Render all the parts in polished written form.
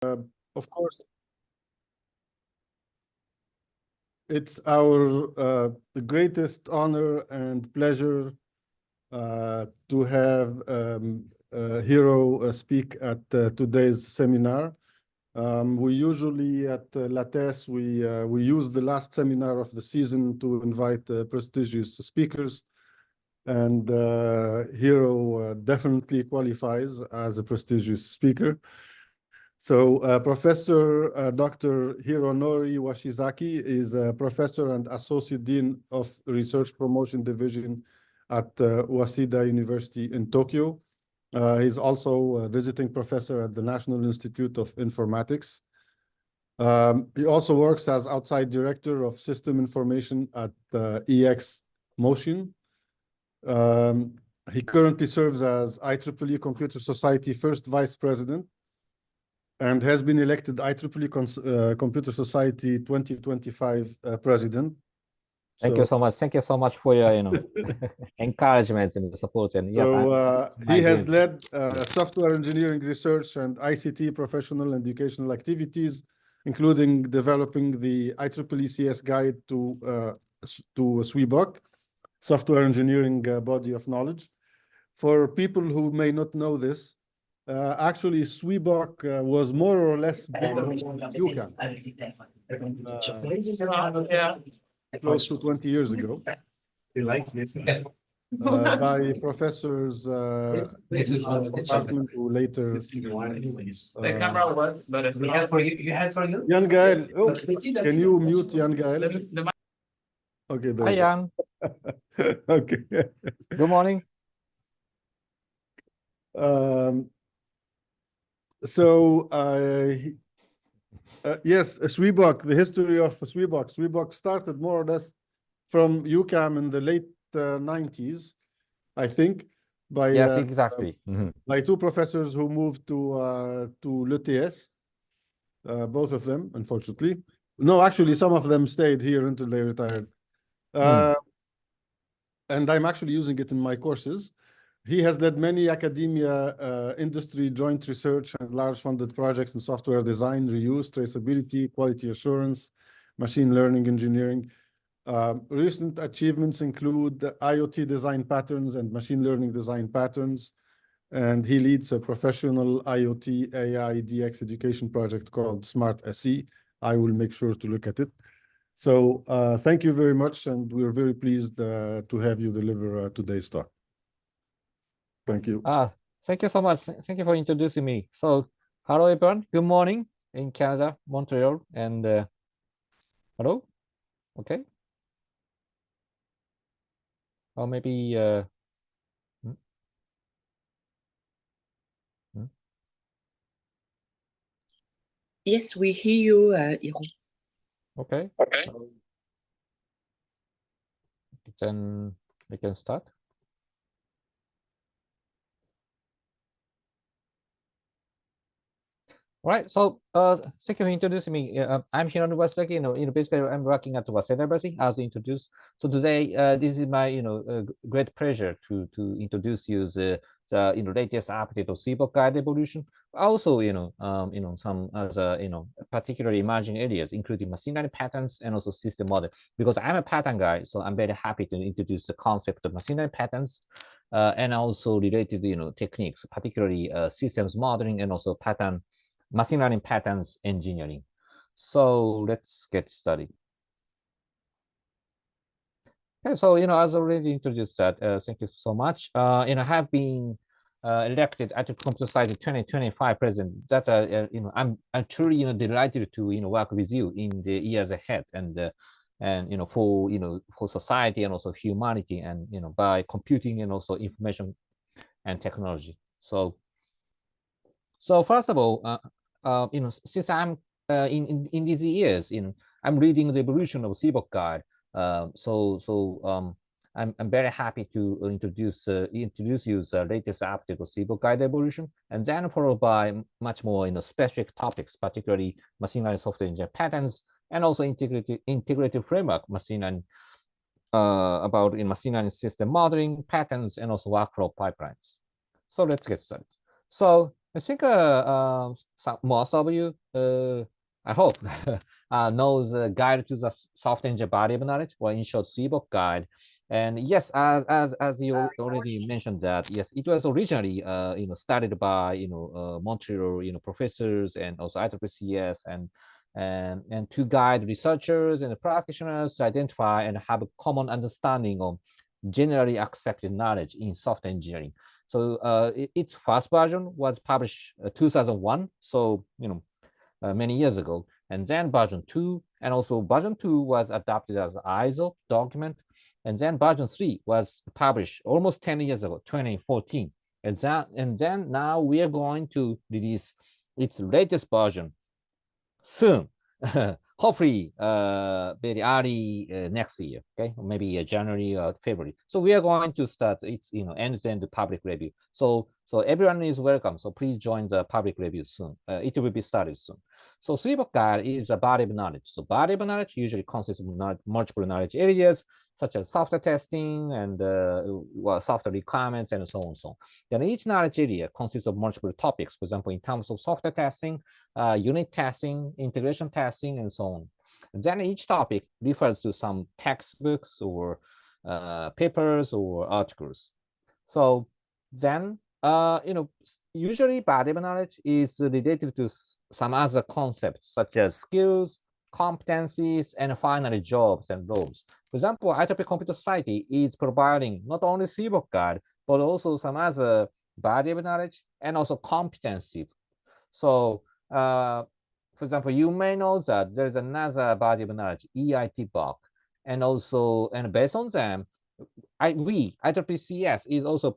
of course, it's our the greatest honor and pleasure to have Hiro speak at today's seminar. We usually at Lattes, we use the last seminar of the season to invite prestigious speakers, and Hiro definitely qualifies as a prestigious speaker. So Professor Dr. Hironori Washizaki is a professor and associate dean of Research Promotion Division at Waseda University in Tokyo. He's also a visiting professor at the National Institute of Informatics. He also works as outside director of system information at EX Motion. He currently serves as IEEE Computer Society first vice president and has been elected IEEE Computer Society 2025 president. Thank you so much. Thank you so much for your, encouragement and support. And yes, he has led software engineering research and ICT professional and educational activities, including developing the IEEE CS guide to SWEBOK, software engineering body of knowledge. For people who may not know this, actually SWEBOK was more or less UCAM, close to 20 years ago, by professors department who later the camera was, but you had for you. Jan Gael, oh, can you mute Jan Gael? Okay, there Hi, Jan. Okay. Good morning. Yes, SWEBOK, the history of SWEBOK. SWEBOK started more or less from UCAM in the late 90s, I think, by yes, exactly. by two professors who moved to l'ETS, both of them, unfortunately. No, actually, some of them stayed here until they retired. And I'm actually using it in my courses. He has led many academia, industry, joint research, and large funded projects in software design, reuse, traceability, quality assurance, machine learning engineering. Recent achievements include the IoT design patterns and machine learning design patterns. And he leads a professional IoT AI DX education project called Smart SE. I will make sure to look at it. So thank you very much. And we're very pleased to have you deliver today's talk. Thank you. Thank you so much. Thank you for introducing me. So, hello everyone. Good morning in Canada, Montreal, and hello. Okay. Or maybe. Yes, we hear you, Hiron. Okay. Then we can start. All right, so thank you for introducing me. I'm Hironori Washizaki. Basically, I'm working at Waseda University as introduced. So today, this is my, great pleasure to introduce you the latest update of SWEBOK guide evolution. Also, some other, particularly emerging areas, including machine learning patterns and also system model. Because I'm a pattern guy, so I'm very happy to introduce the concept of machine learning patterns and also related, techniques, particularly systems modeling and also machine learning patterns engineering. So let's get started. Okay, so as already introduced that, thank you so much. I have been elected at the Computer Society 2025 president. That I'm truly delighted to work with you in the years ahead and for society and also humanity and by computing and also information and technology. So first of all, since I'm in these years, I'm reading the evolution of SWEBOK guide. I'm very happy to introduce you the latest update of SWEBOK guide evolution, and then followed by much more specific topics, particularly machine learning software engineering patterns, and also integrated framework machine learning about machine learning system modeling patterns and also workflow pipelines. So let's get started. So I think most of you, I hope, knows the guide to the software engineering body of knowledge, or in short, SWEBOK guide. And yes, as you already mentioned that, yes, it was originally started by Montreal professors and also IEEE and to guide researchers and practitioners to identify and have a common understanding of generally accepted knowledge in software engineering. So its first version was published 2001, so many years ago, and then version 2, and also version 2 was adopted as ISO document, and then version 3 was published almost 10 years ago, 2014, and then now we are going to release its latest version soon. Hopefully very early next year, okay, maybe January or February. So we are going to start its end-to-end public review. So everyone is welcome. So please join the public review soon. It will be started soon. So SWEBOK guide is a body of knowledge. So body of knowledge usually consists of multiple knowledge areas such as software testing and software requirements and so on and so on. Then each knowledge area consists of multiple topics. For example, in terms of software testing, unit testing, integration testing, and so on. And then each topic refers to some textbooks or papers or articles. So then, usually body of knowledge is related to some other concepts such as skills, competencies, and finally jobs and roles. For example, IEEE Computer Society is providing not only SWEBOK guide, but also some other body of knowledge and also competency. So for example, you may know that there's another body of knowledge, EITBOK, and based on them, IEEE is also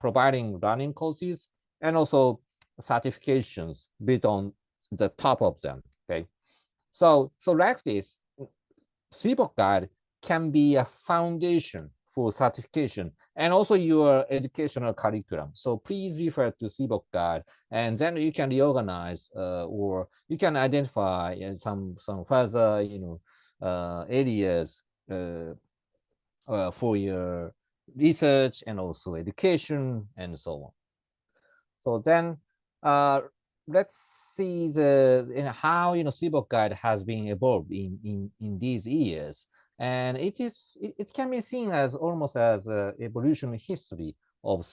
providing running courses and also certifications built on the top of them. Okay, so like this, SWEBOK guide can be a foundation for certification and also your educational curriculum. So please refer to SWEBOK guide, and then you can reorganize or you can identify some further areas for your research and also education and so on. So then let's see how SWEBOK guide has been evolved in these years. And it can be seen as almost as an evolutionary history of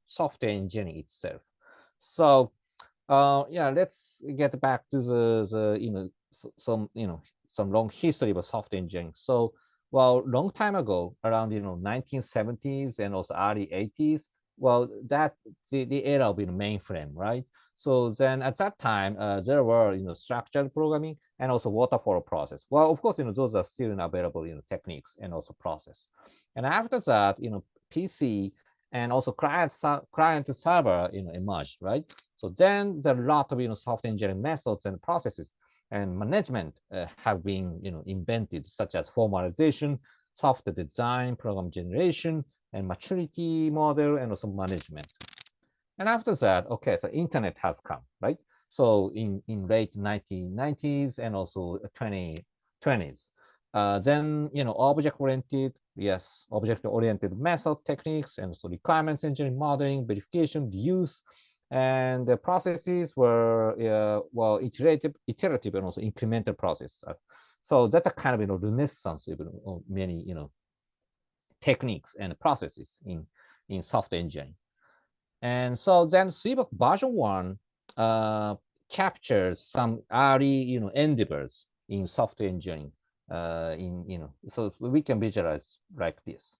software engineering itself. So yeah, let's get back to some long history of software engineering. So long time ago, around 1970s and also early 80s, that the era of mainframe, right? So then at that time, there were structured programming and also waterfall process. Well, of course, those are still available techniques and also process. And after that, PC and also client to server emerged, right? So then there are a lot of software engineering methods and processes and management have been invented, such as formalization, software design, program generation, and maturity model, and also management. And after that, okay, so internet has come, right? So in late 1990s and also 2020s, then object-oriented method techniques and so requirements engineering, modeling, verification, use, and the processes were iterative and also incremental process. So that's a kind of renaissance of many techniques and processes in software engineering. And so then SWEBOK version 1 captures some early endeavors in software engineering so we can visualize like this.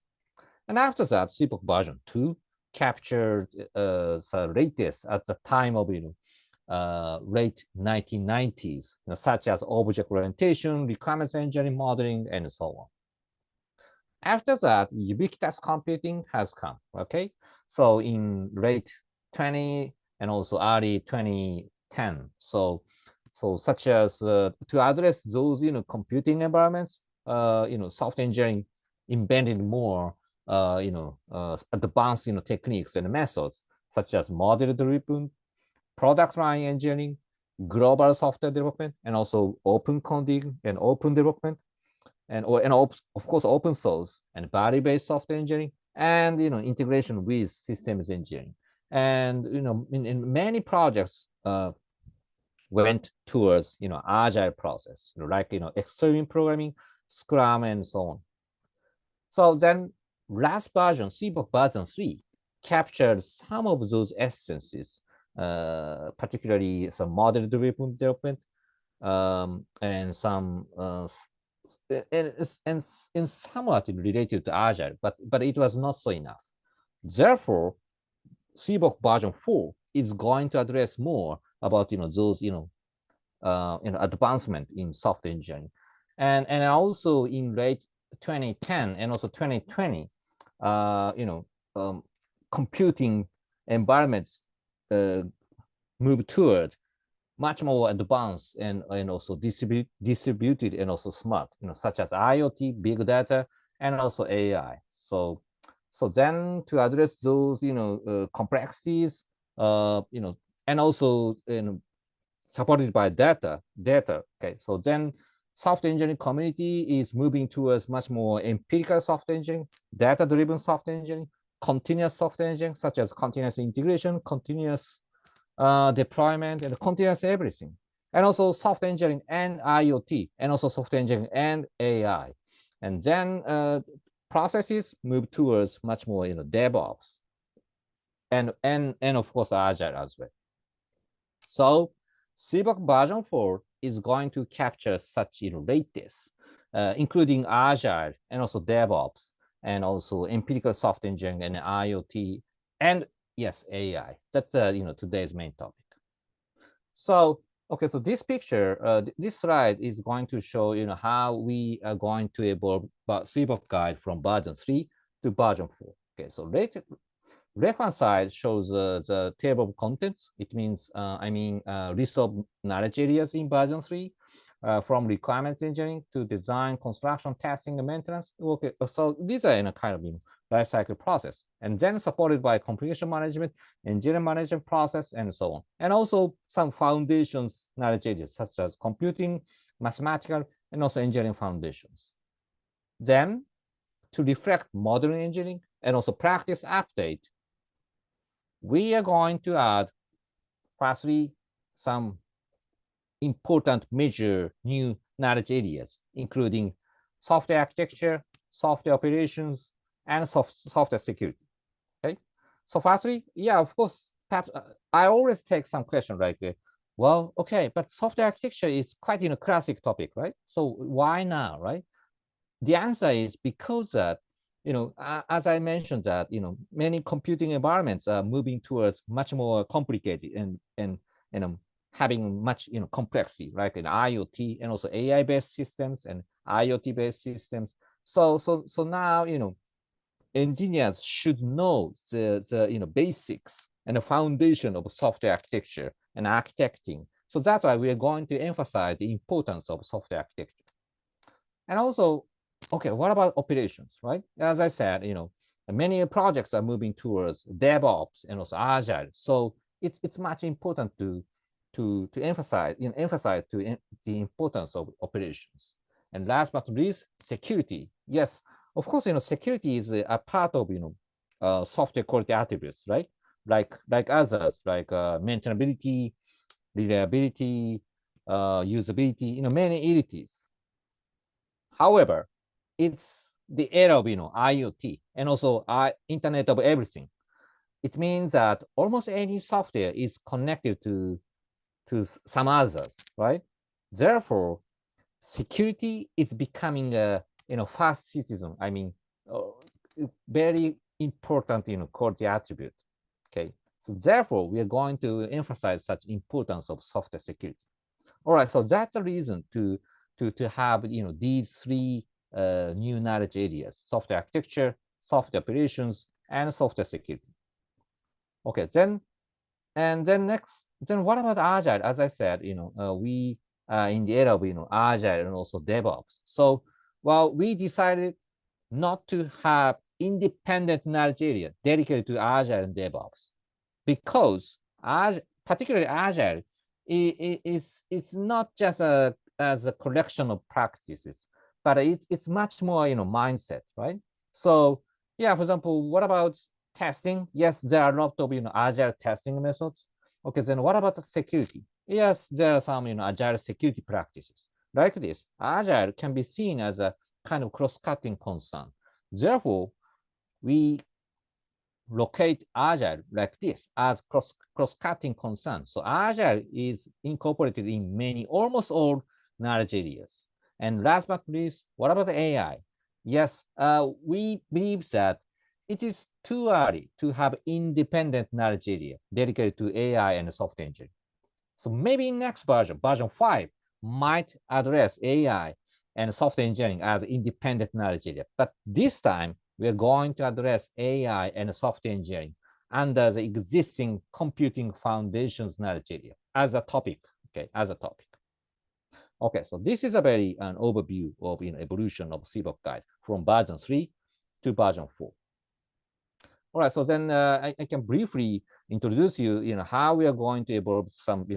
And after that, SWEBOK version 2 captured the latest at the time of late 1990s, such as object orientation, requirements engineering, modeling, and so on. After that, ubiquitous computing has come. Okay, so in late 20 and also early 2010, so such as to address those computing environments, software engineering invented more advanced techniques and methods such as model-driven product line engineering, global software development, and also open coding and open development, and of course open source and value-based software engineering, and integration with systems engineering. And in many projects went towards agile process, like extreme programming, Scrum, and so on. So then last version, SWEBOK version 3, captured some of those essences, particularly some model-driven development, and some and somewhat related to agile, but it was not so enough. Therefore, SWEBOK version 4 is going to address more about those advancement in software engineering, and also in late 2010 and also 2020, computing environments move toward much more advanced and also distributed and also smart, such as IoT, big data, and also AI. So then to address those complexities, and also supported by data. Okay, so then software engineering community is moving towards much more empirical software engineering, data-driven software engineering, continuous software engineering, such as continuous integration, continuous deployment, and continuous everything. And also software engineering and IoT, and also software engineering and AI. And then processes move towards much more DevOps, and of course Agile as well. So SWEBOK version 4 is going to capture such latest, including Agile and also DevOps, and also empirical software engineering and IoT, and yes, AI. That's today's main topic. So okay, so this picture, this slide is going to show how we are going to evolve SWEBOK guide from version 3 to version 4. Okay, so left-hand side shows the table of contents. It means, list of knowledge areas in version 3, from requirements engineering to design, construction, testing, and maintenance. Okay, so these are in a kind of life cycle process, and then supported by configuration management, engineering management process, and so on. And also some foundations knowledge areas, such as computing, mathematical, and also engineering foundations. Then, to reflect modern engineering and also practice update, we are going to add, firstly, some important major new knowledge areas, including software architecture, software operations, and software security. Okay, so firstly, yeah, of course, perhaps I always take some question like, well, okay, but software architecture is quite classic topic, right? So why now, right? The answer is because that as I mentioned that many computing environments are moving towards much more complicated and having much complexity, like in IoT and also AI-based systems and IoT-based systems. So now engineers should know the basics and the foundation of software architecture and architecting. So that's why we are going to emphasize the importance of software architecture. And also, okay, what about operations, right? As I said, many projects are moving towards DevOps and also Agile. So it's much important to emphasize the importance of operations. And last but not least, security. Yes, of course, security is a part of software quality attributes, right? Like others, like maintainability, reliability, usability, many entities. However, it's the era of IoT and also Internet of Everything. It means that almost any software is connected to some others, right? Therefore, security is becoming a fast citizen. Very important quality attribute. Okay, so therefore we are going to emphasize such importance of software security. All right, so that's the reason to have these three new knowledge areas: software architecture, software operations, and software security. Okay, then what about Agile? As I said, we in the era of Agile and also DevOps. So we decided not to have independent knowledge area dedicated to Agile and DevOps, because particularly Agile it's not just as a collection of practices, but it's much more mindset, right? So yeah, for example, what about testing, yes, there are a lot of agile testing methods. Okay, then what about the security? Yes, there are some agile security practices. Like this, agile can be seen as a kind of cross-cutting concern. Therefore, we locate agile like this as cross-cutting concern. So agile is incorporated in many, almost all knowledge areas. And last but not least, what about AI? Yes, we believe that it is too early to have independent knowledge area dedicated to AI and software engineering. So maybe next version, version 5, might address AI and software engineering as independent knowledge area. But this time, we're going to address AI and software engineering under the existing computing foundations knowledge area as a topic, okay, as a topic. Okay, so this is a very an overview of evolution of SWEBOK guide from version 3 to version 4. All right, so then I can briefly introduce you, how we are going to evolve some,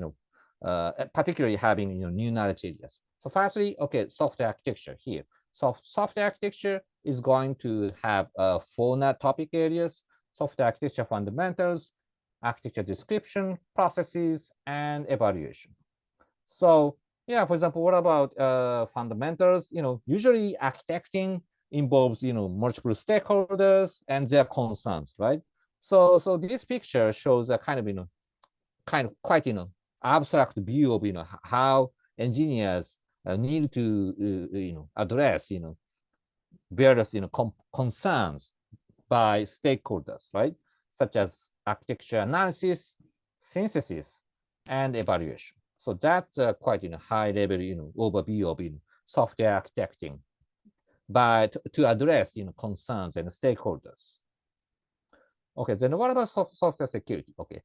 particularly having new knowledge areas. So firstly, okay, software architecture here. So software architecture is going to have 4 topic areas: software architecture fundamentals, architecture description, processes, and evaluation. So yeah, for example, what about fundamentals? Usually architecting involves multiple stakeholders and their concerns, right? So this picture shows a kind of quite abstract view of how engineers need to address various concerns by stakeholders, right? Such as architecture analysis, synthesis, and evaluation. So that's quite high level overview of software architecting, but to address concerns and stakeholders. Okay, then what about software security? Okay,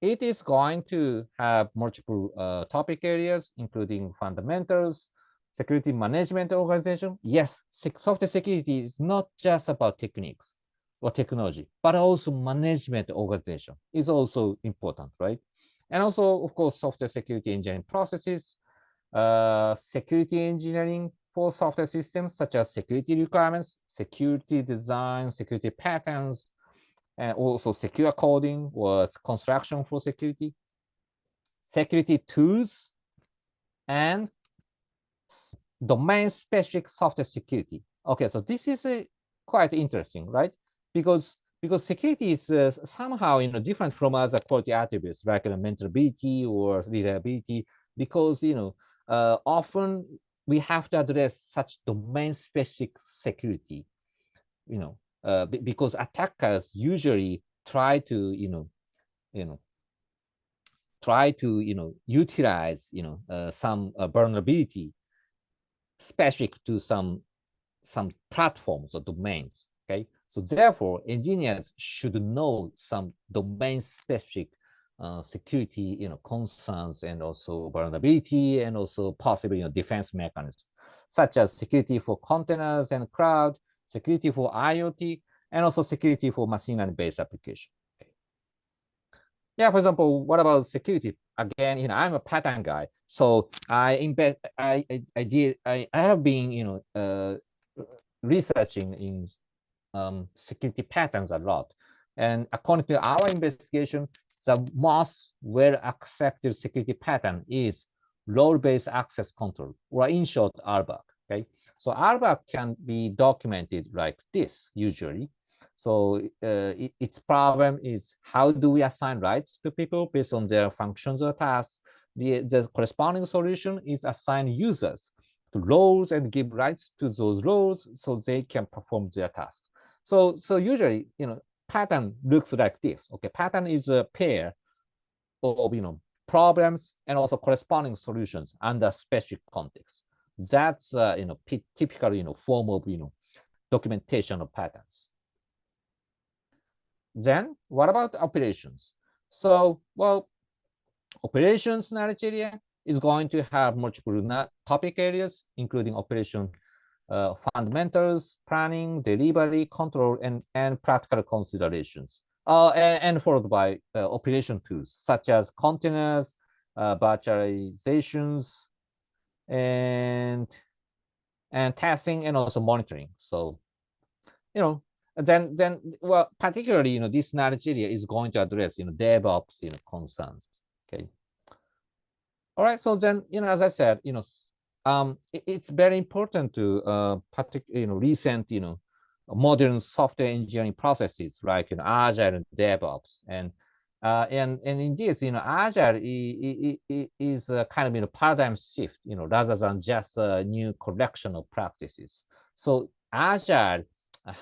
it is going to have multiple topic areas, including fundamentals, security management organization. Yes, software security is not just about techniques or technology, but also management organization is also important, right? And also, of course, software security engineering processes, security engineering for software systems, such as security requirements, security design, security patterns, and also secure coding was construction for security, security tools, and domain-specific software security. Okay, so this is quite interesting, right? Because security is somehow different from other quality attributes like maintainability or reliability, because often we have to address such domain-specific security, because attackers usually try to utilize some vulnerability specific to some platforms or domains. Okay, so therefore engineers should know some domain specific security concerns, and also vulnerability, and also possibly defense mechanisms, such as security for containers and cloud, security for IoT, and also security for machine learning based application. Okay. Yeah, for example, what about security? Again, I'm a pattern guy, so I have been researching in security patterns a lot, and according to our investigation, the most well accepted security pattern is role-based access control, or in short, RBAC. Okay, so RBAC can be documented like this usually. So its problem is, how do we assign rights to people based on their functions or tasks? The corresponding solution is assign users to roles and give rights to those roles so they can perform their tasks. So usually, pattern looks like this. Okay, pattern is a pair of problems and also corresponding solutions under specific context. That's typical form of documentation of patterns. Then what about operations? So, well, operations knowledge area is going to have multiple topic areas, including operation fundamentals, planning, delivery, control, and practical considerations. And followed by operation tools such as containers, virtualizations, and testing, and also monitoring. So, then well, particularly, this knowledge area is going to address, DevOps, concerns. Okay. All right. So then, as I said, it's very important to recent, modern software engineering processes like Agile and DevOps, and in this, Agile is a kind of paradigm shift, rather than just a new collection of practices. So Agile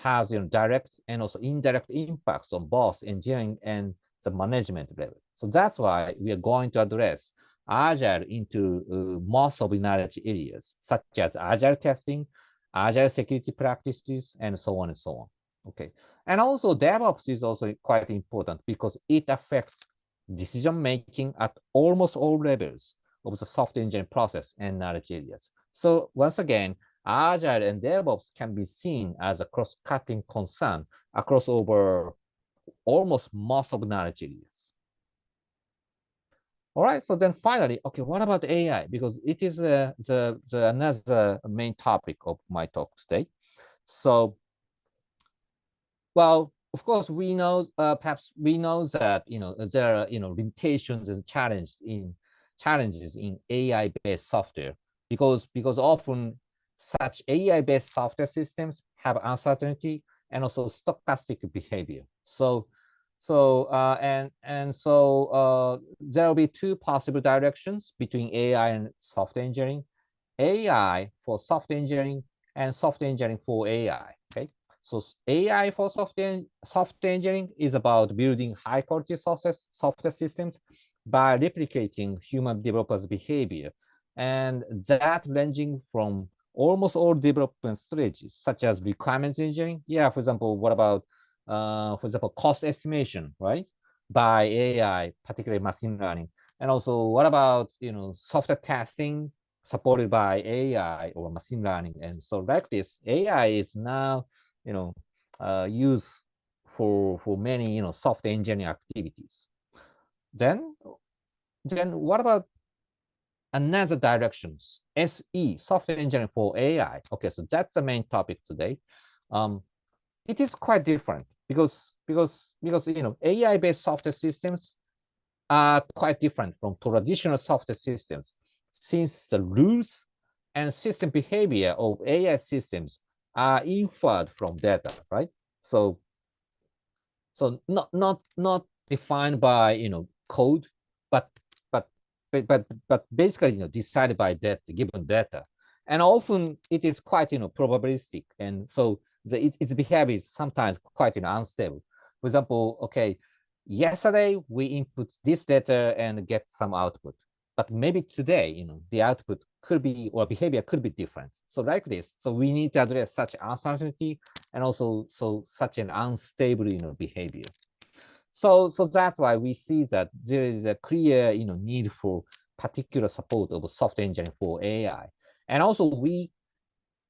has direct and also indirect impacts on both engineering and the management level. So that's why we are going to address Agile into most of the knowledge areas, such as Agile testing, Agile security practices, and so on and so on. Okay. And also DevOps is also quite important because it affects decision making at almost all levels of the software engineering process and knowledge areas. So once again, Agile and DevOps can be seen as a cross-cutting concern across over almost most of knowledge areas. All right, so then finally, okay, what about AI? Because it is the another main topic of my talk today. So, well, of course, we know, perhaps we know that, there are, limitations and challenges in AI-based software because often such AI-based software systems have uncertainty and also stochastic behavior. So there will be two possible directions between AI and software engineering: AI for software engineering and software engineering for AI. Okay, so AI for software engineering is about building high quality software systems by replicating human developers' behavior, and that ranging from almost all development strategies, such as requirements engineering. Yeah, for example, what about cost estimation, right, by AI, particularly machine learning, and also what about software testing supported by AI or machine learning, and so like this, AI is now used for many software engineering activities. Then what about another directions, SE, software engineering for AI? Okay, so that's the main topic today. It is quite different because AI-based software systems are quite different from traditional software systems, since the rules and system behavior of AI systems are inferred from data, right? So not defined by code, but basically decided by data, given data, and often it is quite probabilistic, and so its behavior is sometimes quite unstable. For example, okay, yesterday we input this data and get some output, but maybe today the output could be, or behavior could be different. So like this, so we need to address such uncertainty and also such an unstable behavior. So that's why we see that there is a clear need for particular support of software engineering for AI. And also we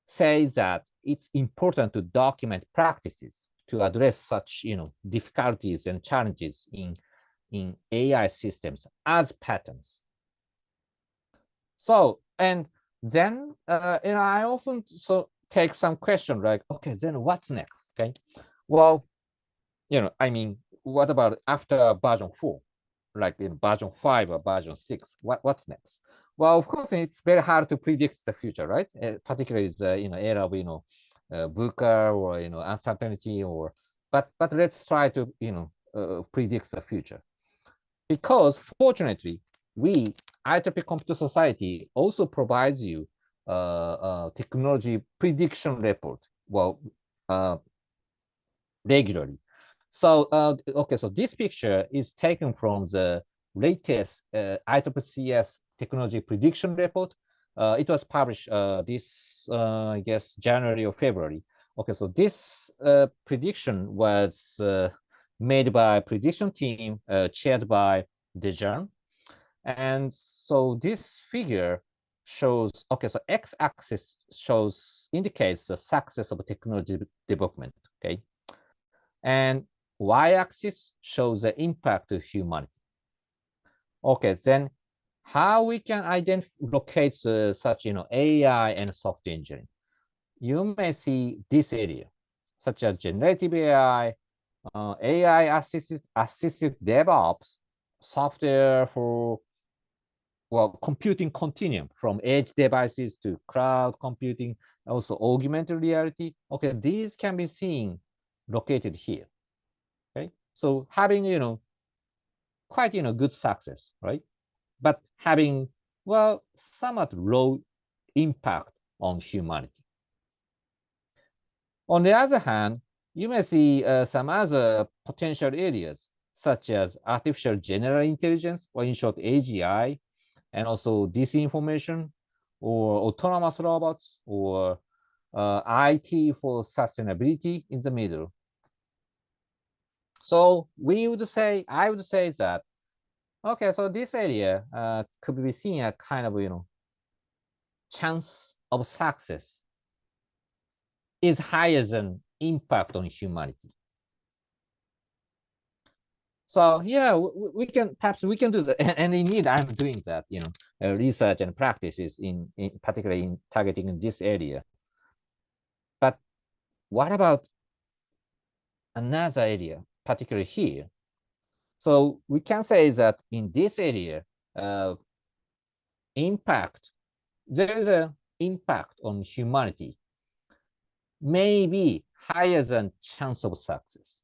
say that it's important to document practices to address such difficulties and challenges in AI systems as patterns. So, and then I often take some question like, okay, then what's next? Okay, well, I mean, what about after version 4, like in version 5 or version 6? What's next? Well, of course, it's very hard to predict the future, right? Particularly the era of VUCA or uncertainty, or but let's try to predict the future, because fortunately we IEEE Computer Society also provides you technology prediction report, well, regularly. So okay, so this picture is taken from the latest IEEE technology prediction report. It was published this I guess January or February. Okay, so this prediction was made by a prediction team chaired by Dejan. And so this figure shows, okay, so x-axis indicates the success of technology development, okay? And y-axis shows the impact to humanity. Okay, then how we can locate such AI and software engineering? You may see this area. such as generative AI, AI assisted DevOps, software for computing continuum from edge devices to cloud computing, also augmented reality. Okay, these can be seen located here. Okay, so having quite good success, right? But having somewhat low impact on humanity. On the other hand, you may see some other potential areas such as artificial general intelligence, or in short AGI, and also disinformation, or autonomous robots, or IT for sustainability in the middle. So I would say that, okay, so this area could be seen as kind of, chance of success is higher than impact on humanity. So yeah, we can do that, and indeed I'm doing that, research and practices in particularly in targeting in this area. But what about another area, particularly here? So we can say that in this area, there is an impact on humanity, maybe higher than chance of success.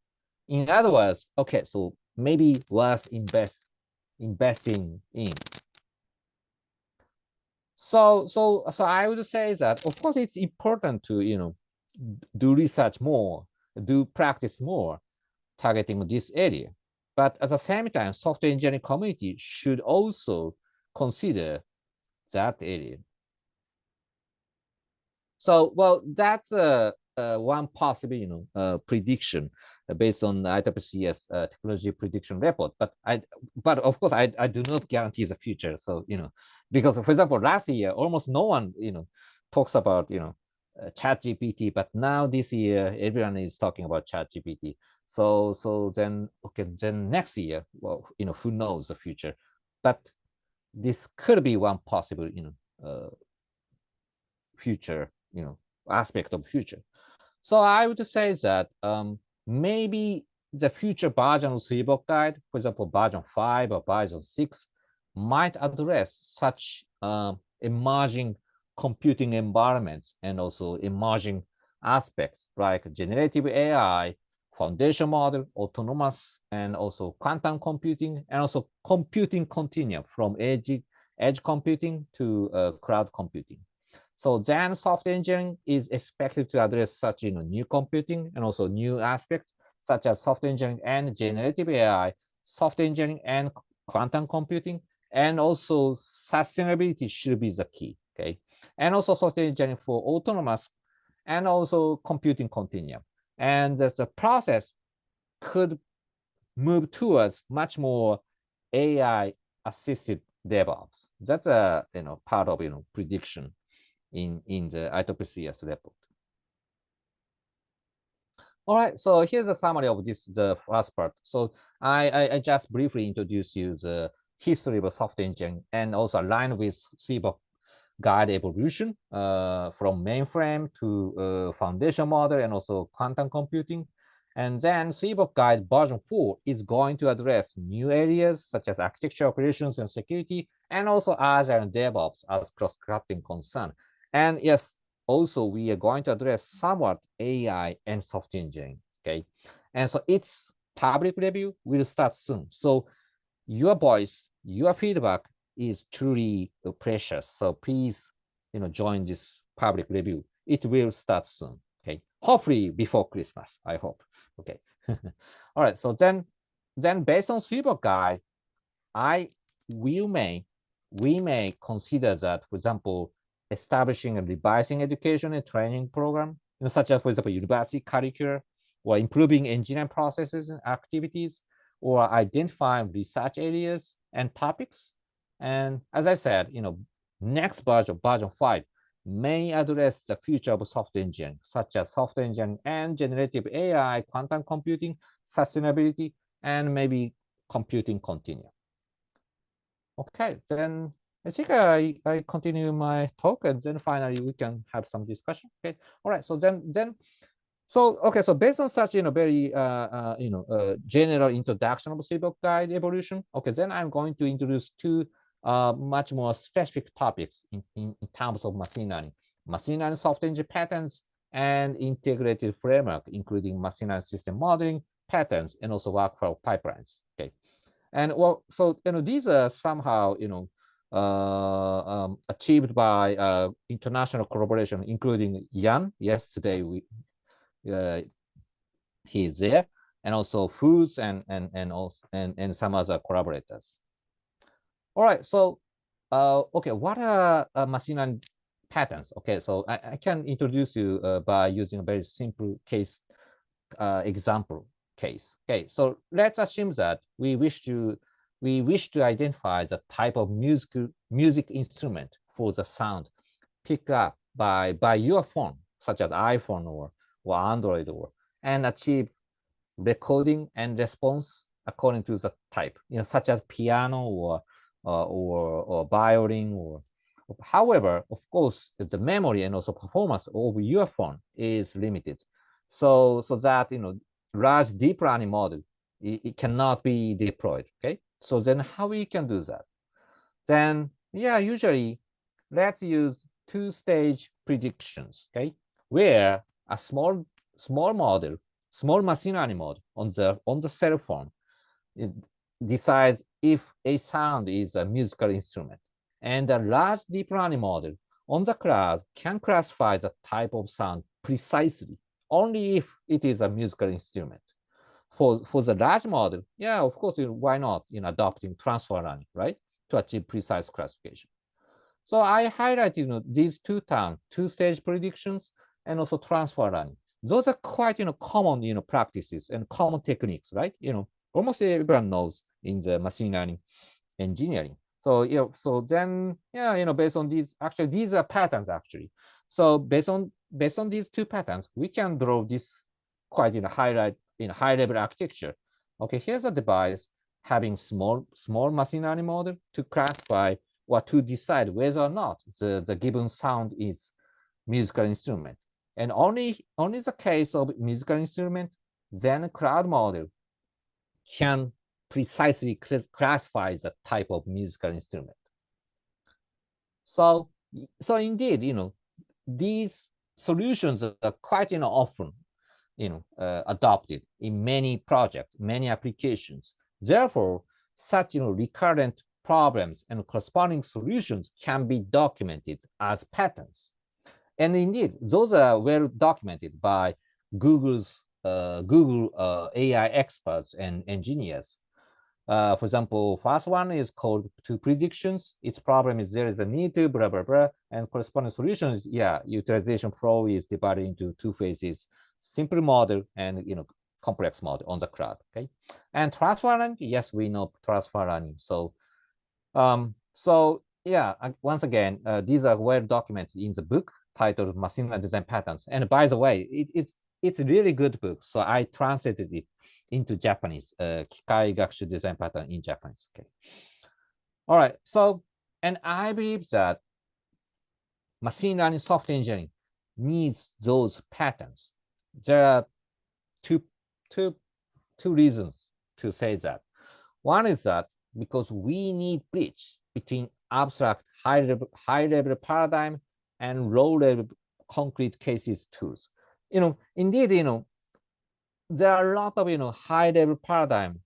In other words, okay, so maybe worth investing in. So I would say that, of course, it's important to do research more, do practice more, targeting this area. But at the same time, software engineering community should also consider that area. So, that's one possible, prediction based on IWCS technology prediction report. But of course, I do not guarantee the future. So, because for example, last year, almost no one, talks about, ChatGPT, but now this year, everyone is talking about ChatGPT. So then, okay, then next year, who knows the future? But this could be one possible, future, aspect of future. So I would say that maybe the future version of SWEBOK guide, for example, version 5 or version 6, might address such emerging computing environments and also emerging aspects like generative AI, foundation model, autonomous, and also quantum computing, and also computing continuum from edge computing to cloud computing. So then software engineering is expected to address such new computing and also new aspects such as software engineering and generative AI, software engineering and quantum computing, and also sustainability should be the key, okay? And also software engineering for autonomous and also computing continuum. And the process could move towards much more AI assisted DevOps. That's a part of prediction in the IWCS report. All right, so here's a summary of the first part. So I just briefly introduce you the history of software engineering and also align with SWEBOK guide evolution from mainframe to foundation model and also quantum computing. And then SWEBOK guide version 4 is going to address new areas such as architecture, operations, and security, and also Agile and DevOps as cross-cutting concern. And yes, also we are going to address somewhat AI and software engineering, okay? And so its public review will start soon. So your voice, your feedback is truly precious. So please, join this public review. It will start soon, okay? Hopefully before Christmas, I hope, okay? All right, so then based on SWEBOK guide, we may consider that, for example, establishing and revising education and training program, such as, for example, university curricula, or improving engineering processes and activities, or identifying research areas and topics. And as I said, next version 5, may address the future of software engineering, such as software engineering and generative AI, quantum computing, sustainability, and maybe computing continuum. Okay, then I think I continue my talk, and then finally we can have some discussion. Okay, all right. So then So okay, so based on such very general introduction of SWEBOK guide evolution, okay, then I'm going to introduce two much more specific topics in terms of machine learning software engineering patterns and integrated framework, including machine learning system modeling, patterns, and also workflow pipelines. Okay, and well, so these are somehow achieved by international collaboration, including Jan. Yesterday he is there, and also Foods and some other collaborators. All right, so okay, what are machine learning patterns? Okay, so I can introduce you by using a very simple case example case. Okay, so let's assume that we wish to identify the type of music instrument for the sound picked up by your phone, such as iPhone or Android, and achieve recording and response according to the type, such as piano or violin or. However, of course, the memory and also performance of your phone is limited, so that large deep learning model it cannot be deployed. Okay, so then how we can do that? Then usually let's use two-stage predictions. Okay, where a small model, small machine learning model on the cell phone, it decides if a sound is a musical instrument, and a large deep learning model on the cloud can classify the type of sound precisely only if it is a musical instrument. For the large model, of course, why not adopting transfer learning, right, to achieve precise classification. So I highlighted these two terms, two-stage predictions and also transfer learning. Those are quite common practices and common techniques, right? Almost everyone knows in the machine learning engineering. So so then based on these, actually these are patterns actually. So based on these two patterns, we can draw this quite high level architecture. Okay, here's a device having small machine learning model to classify or to decide whether or not the given sound is musical instrument. And only the case of musical instrument, then cloud model can precisely classify the type of musical instrument. So indeed, these solutions are quite often adopted in many projects, many applications. Therefore, such recurrent problems and corresponding solutions can be documented as patterns. And indeed, those are well documented by Google's AI experts and engineers. For example, first one is called two predictions. Its problem is there is a need to blah, blah, blah, and corresponding solutions, utilization flow is divided into two phases, simple model and complex model on the cloud. Okay, and transfer learning, yes, we know transfer learning. So once again, these are well documented in the book titled Machine Learning Design Patterns. And by the way, it's a really good book, so I translated it into Japanese, 機械学習 design pattern in Japanese. Okay. All right. So, and I believe that machine learning software engineering needs those patterns. There are two reasons to say that. One is that because we need bridge between abstract high level paradigm and low level concrete cases tools. Indeed, there are a lot of high level paradigm,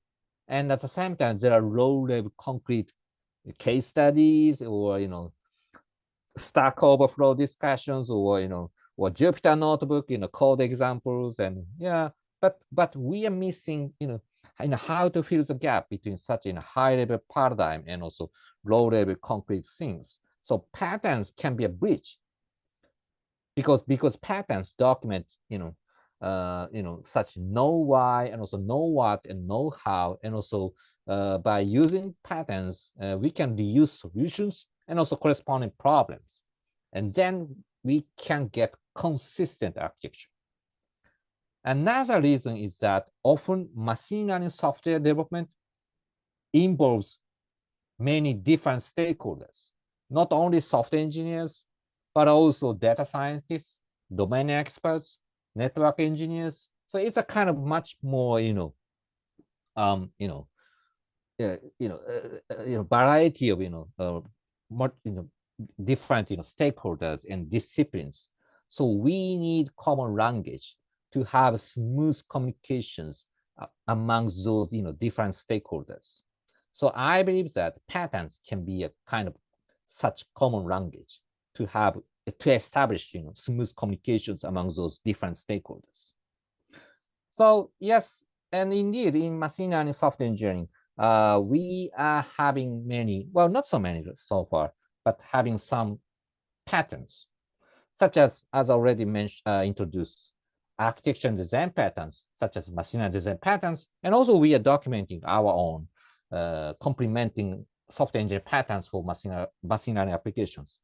and at the same time there are low level concrete case studies or Stack Overflow discussions or or Jupyter Notebook code examples, and but we are missing how to fill the gap between such a high level paradigm and also low level concrete things. So patterns can be a bridge because patterns document such know why and also know what and know how, and also by using patterns we can reuse solutions and also corresponding problems, and then we can get consistent architecture. Another reason is that often machine learning software development involves many different stakeholders, not only software engineers, but also data scientists, domain experts, network engineers. So it's a kind of much more, variety of, more, different, stakeholders and disciplines. So we need common language to have smooth communications among those, different stakeholders. So I believe that patterns can be a kind of such common language to establish, smooth communications among those different stakeholders. So yes, and indeed in machine learning software engineering, we are having many, well, not so many so far, but having some patterns, such as already mentioned, introduced architecture and design patterns, such as machine learning design patterns. And also we are documenting our own complementing software engineering patterns for machine learning applications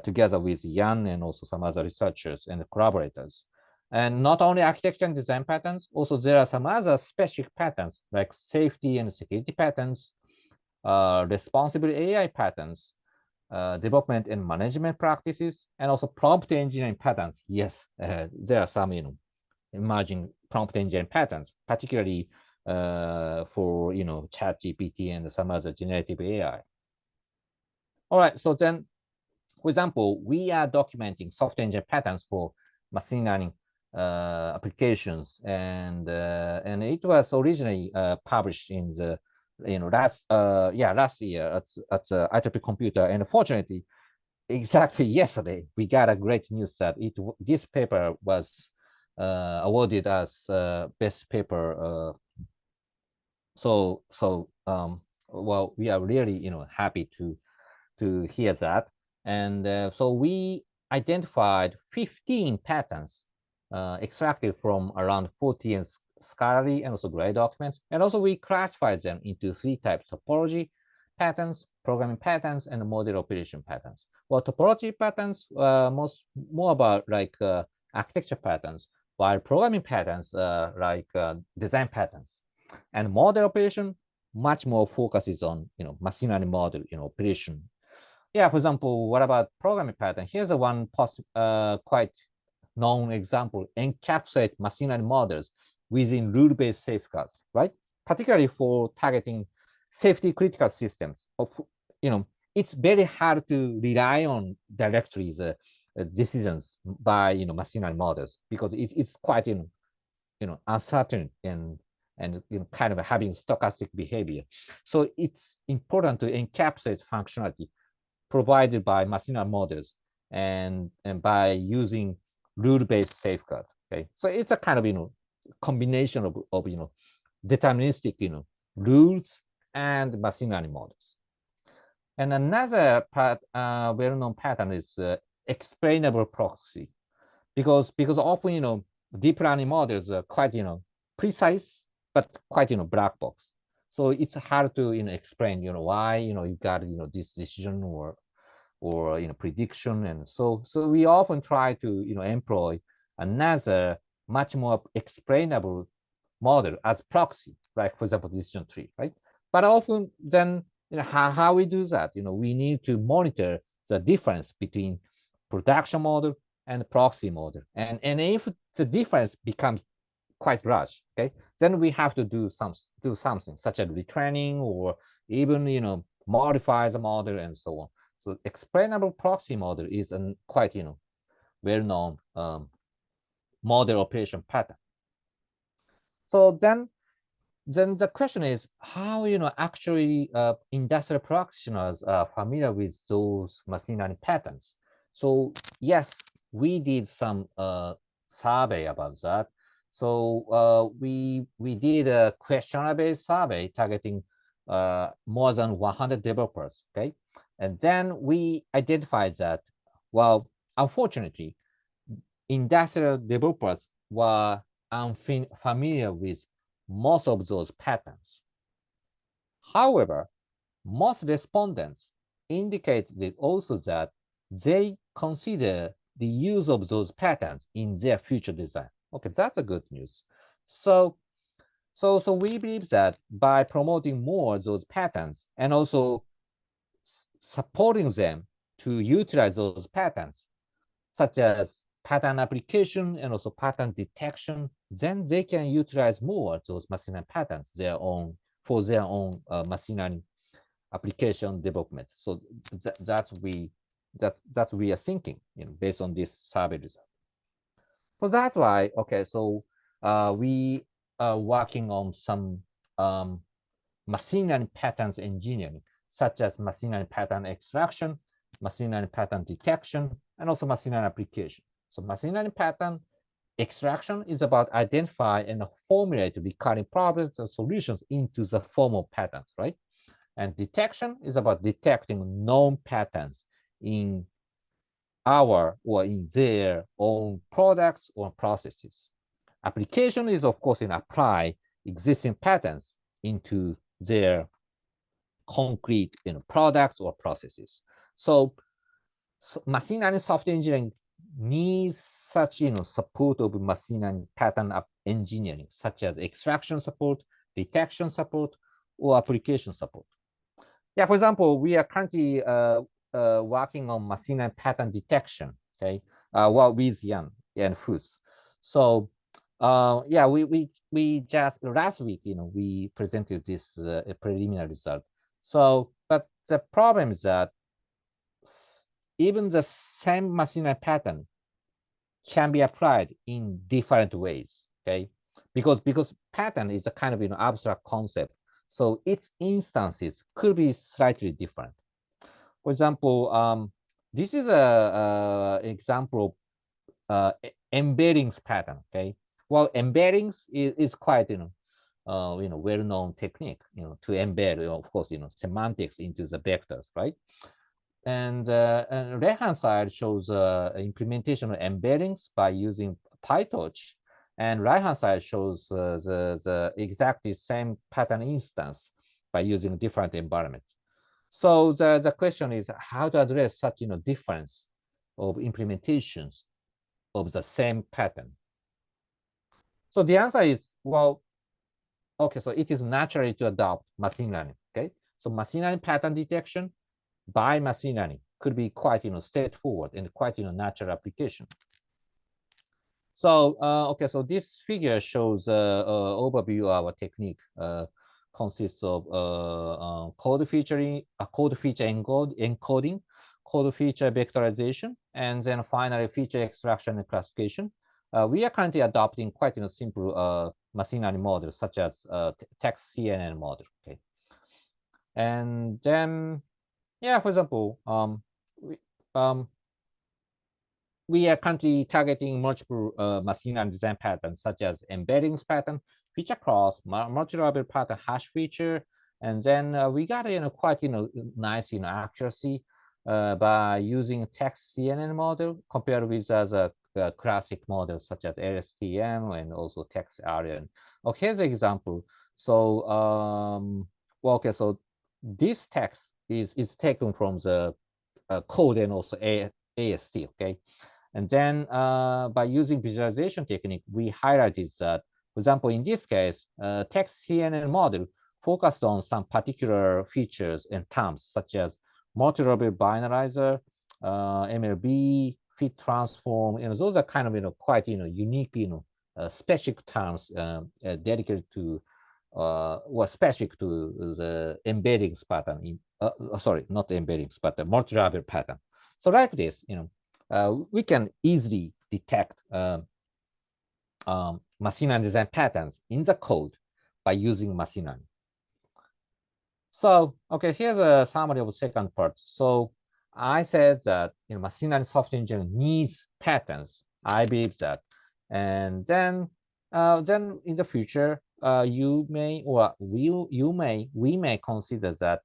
together with Jan and also some other researchers and collaborators. And not only architecture and design patterns, also there are some other specific patterns like safety and security patterns, responsible AI patterns, development and management practices, and also prompt engineering patterns. Yes, there are some emerging prompt engineering patterns, particularly for ChatGPT and some other generative AI. All right, so then, for example, we are documenting software engineering patterns for machine learning applications, and it was originally published in the last year at IEEE Computer, and fortunately, exactly yesterday we got a great news that this paper was awarded as best paper. Well, we are really happy to hear that, and so we identified 15 patterns extracted from around 40 scholarly and also gray documents. And also we classified them into 3 types: topology patterns, programming patterns, and model operation patterns. Well, topology patterns more about like architecture patterns, while programming patterns like design patterns. And model operation much more focuses on machine learning model operation. Yeah, for example, what about programming pattern? Here's a one quite known example: encapsulate machine learning models within rule-based safeguards, right? Particularly for targeting safety critical systems. It's very hard to rely on directly the decisions by machine learning models, because it's quite uncertain and kind of having stochastic behavior. So it's important to encapsulate functionality provided by machine learning models and by using rule-based safeguard. Okay, so it's a kind of combination of deterministic rules and machine learning models. And another well-known pattern is explainable proxy, because often deep learning models are quite precise but quite black box. So it's hard to explain why you got this decision or prediction. And so we often try to employ another much more explainable model as proxy, like for example decision tree, right? But often then how we do that, we need to monitor the difference between production model and proxy model, and if the difference becomes quite large, okay, then we have to do something such as retraining or even modify the model and so on. So explainable proxy model is a quite well-known model operation pattern. So then the question is how actually industrial practitioners are familiar with those machine learning patterns. So yes, we did some survey about that. So we did a questionnaire-based survey targeting more than 100 developers, okay? And then we identified that, well, unfortunately, industrial developers were unfamiliar with most of those patterns. However, most respondents indicated also that they consider the use of those patterns in their future design. Okay, that's a good news. So we believe that by promoting more of those patterns and also supporting them to utilize those patterns, such as pattern application and also pattern detection, then they can utilize more those machine learning patterns for their own machine learning application development. So that we are thinking, based on this survey result. So that's why, okay, so we are working on some machine learning patterns engineering, such as machine learning pattern extraction, machine learning pattern detection, and also machine learning application. So machine learning pattern extraction is about identify and formulate recurring problems and solutions into the form of patterns, right? And detection is about detecting known patterns in our or in their own products or processes. Application is, of course, apply existing patterns into their concrete products or processes. So machine learning software engineering needs such support of machine learning pattern engineering, such as extraction support, detection support, or application support. Yeah, for example, we are currently working on machine learning pattern detection, okay, with Yan and Foods. So yeah, we just last week, we presented this preliminary result. So, but the problem is that even the same machine learning pattern can be applied in different ways, okay? Because pattern is a kind of abstract concept, so its instances could be slightly different. For example, this is a example of embeddings pattern, okay? Well, embeddings is quite well-known technique, to embed, of course, semantics into the vectors, right? And right-hand side shows implementation of embeddings by using PyTorch, and right-hand side shows the exactly same pattern instance by using different environment. So the question is how to address such difference of implementations of the same pattern. So the answer is, well, okay, so it is naturally to adopt machine learning, okay? So machine learning pattern detection by machine learning could be quite straightforward and quite natural application. So okay, so this figure shows overview of our technique. Consists of code feature encoding, code feature vectorization, and then finally feature extraction and classification. We are currently adopting quite simple machine learning models such as text CNN model. Okay, and then yeah, for example, we are currently targeting multiple machine learning design patterns such as embeddings pattern, feature cross, multi-level pattern hash feature, and then we got quite nice accuracy by using text CNN model compared with other classic models such as LSTM and also text RN. Okay, here's an example. So well, okay, so this text is taken from the code and also AST, okay? And then by using visualization technique, we highlighted that, for example, in this case, text CNN model focused on some particular features and terms such as multi-level binarizer, MLB, fit transform, those are kind of quite unique specific terms dedicated to or specific to the embeddings pattern in sorry, not embeddings, but the multi-level pattern. So like this, we can easily detect machine learning design patterns in the code by using machine learning. So, okay, here's a summary of the second part. So I said that machine learning software engineering needs patterns. I believe that. And then in the future, you may or we may consider that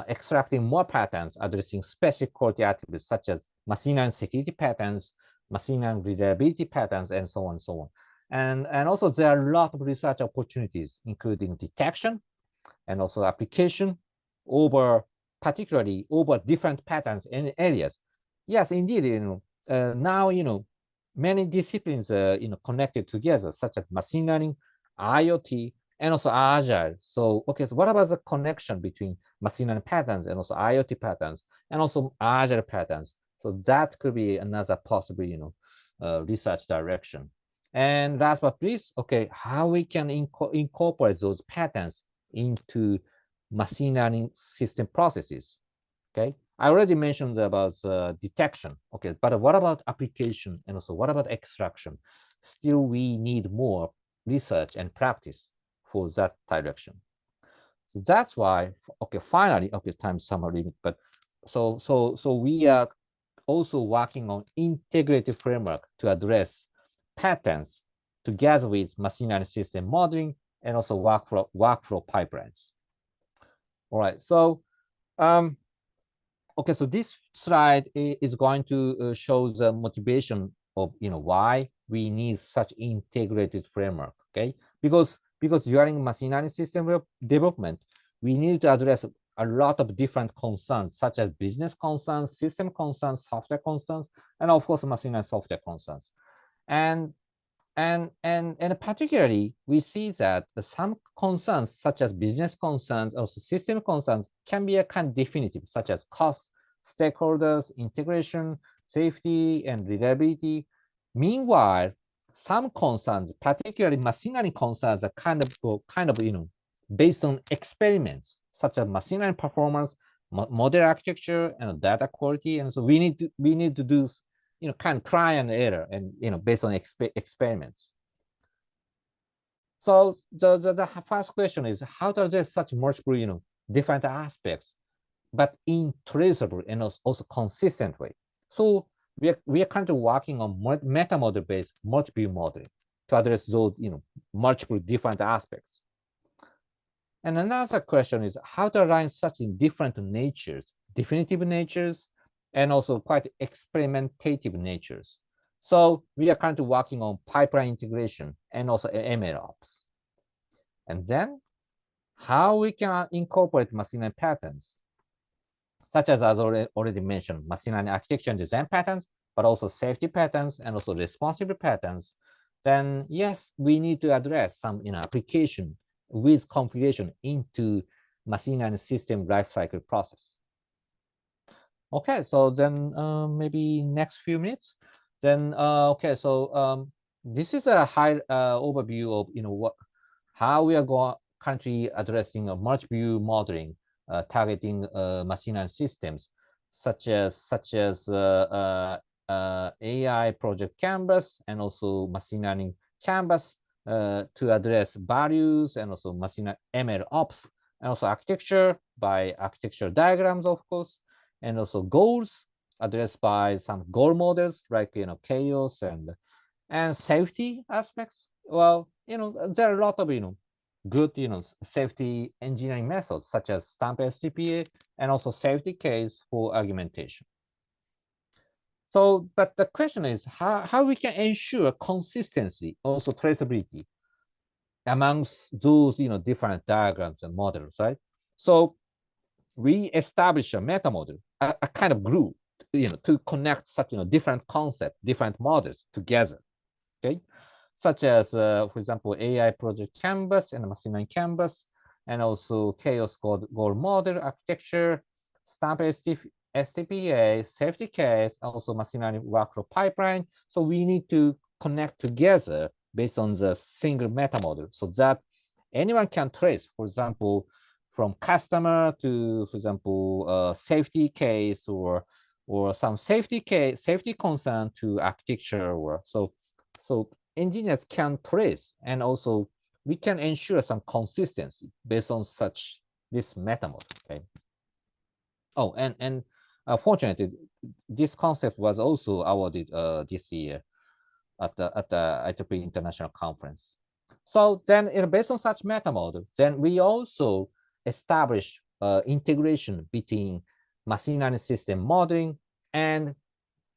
extracting more patterns addressing specific quality attributes such as machine learning security patterns, machine learning reliability patterns, and so on and so on. And also there are a lot of research opportunities, including detection and also application particularly over different patterns and areas. Yes, indeed, now, many disciplines are, connected together, such as machine learning, IoT, and also Agile. So, okay, so what about the connection between machine learning patterns and also IoT patterns and also Agile patterns? So that could be another possible, research direction. And last but not least, okay, how we can incorporate those patterns into machine learning system processes. Okay, I already mentioned about detection. Okay, but what about application, and also what about extraction? Still, we need more research and practice for that direction. So that's why, okay, finally, okay, time summary limit, but so we are also working on integrated framework to address patterns together with machine learning system modeling and also workflow pipelines. All right, so okay, so this slide is going to show the motivation of why we need such integrated framework. Okay, because during machine learning system development, we need to address a lot of different concerns, such as business concerns, system concerns, software concerns, and of course, machine learning software concerns. And particularly, we see that some concerns, such as business concerns, also system concerns, can be a kind of definitive, such as cost, stakeholders, integration, safety, and reliability. Meanwhile, some concerns, particularly machine learning concerns, are kind of based on experiments, such as machine learning performance, model architecture, and data quality. And so we need to do kind of try and error, and based on experiments. So the first question is how to address such multiple different aspects, but in traceable and also consistent way. So we are currently working on meta model based multi-view modeling to address those multiple different aspects. And another question is how to align such in different natures, definitive natures, and also quite experimentative natures. So we are currently working on pipeline integration and also ML ops. And then how we can incorporate machine learning patterns, such as already mentioned, machine learning architecture and design patterns, but also safety patterns and also responsibility patterns. Then yes, we need to address some application with configuration into machine learning system lifecycle process. Okay, so then maybe next few minutes. Then okay, so this is a high overview of how we are currently addressing a multi-view modeling, targeting machine learning systems, such as AI project canvas and also machine learning canvas to address values and also machine ML ops and also architecture by architecture diagrams, of course, and also goals addressed by some goal models like chaos and safety aspects. Well, there are a lot of good safety engineering methods such as stamp STPA and also safety case for argumentation. So, but the question is how we can ensure consistency, also traceability amongst those different diagrams and models, right? So we establish a meta model, a kind of group, to connect such different concepts, different models together, okay? Such as, for example, AI project canvas and machine learning canvas, and also chaos goal model architecture, stamp STPA, safety case, also machine learning workflow pipeline. So we need to connect together based on the single meta model so that anyone can trace, for example, from customer to, for example, safety case or some safety concern to architecture, or so engineers can trace, and also we can ensure some consistency based on this meta model. Okay. Oh, and fortunately, this concept was also awarded this year at the IEEE International Conference. So then, based on such meta model, then we also establish integration between machine learning system modeling and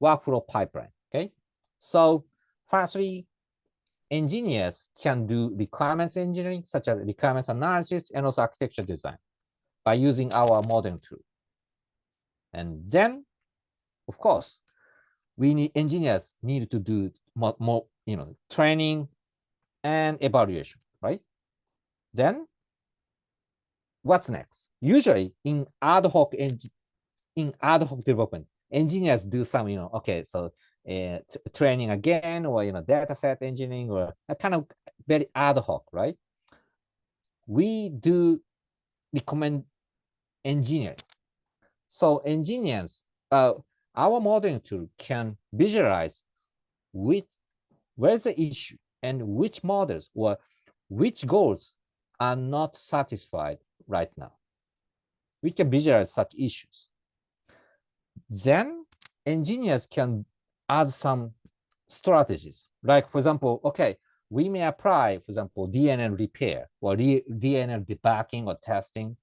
workflow pipeline. Okay, so firstly, engineers can do requirements engineering, such as requirements analysis and also architecture design, by using our modeling tool. And then, of course, engineers need to do more training and evaluation, right? Then what's next? Usually in ad hoc development, engineers do some, okay, so training again, or data set engineering, or a kind of very ad hoc, right? We do recommend engineering. So engineers, our modeling tool can visualize where's the issue and which models or which goals are not satisfied right now. We can visualize such issues. Then engineers can add some strategies. Like, for example, okay, we may apply, for example, DNL repair or DNL debugging or testing.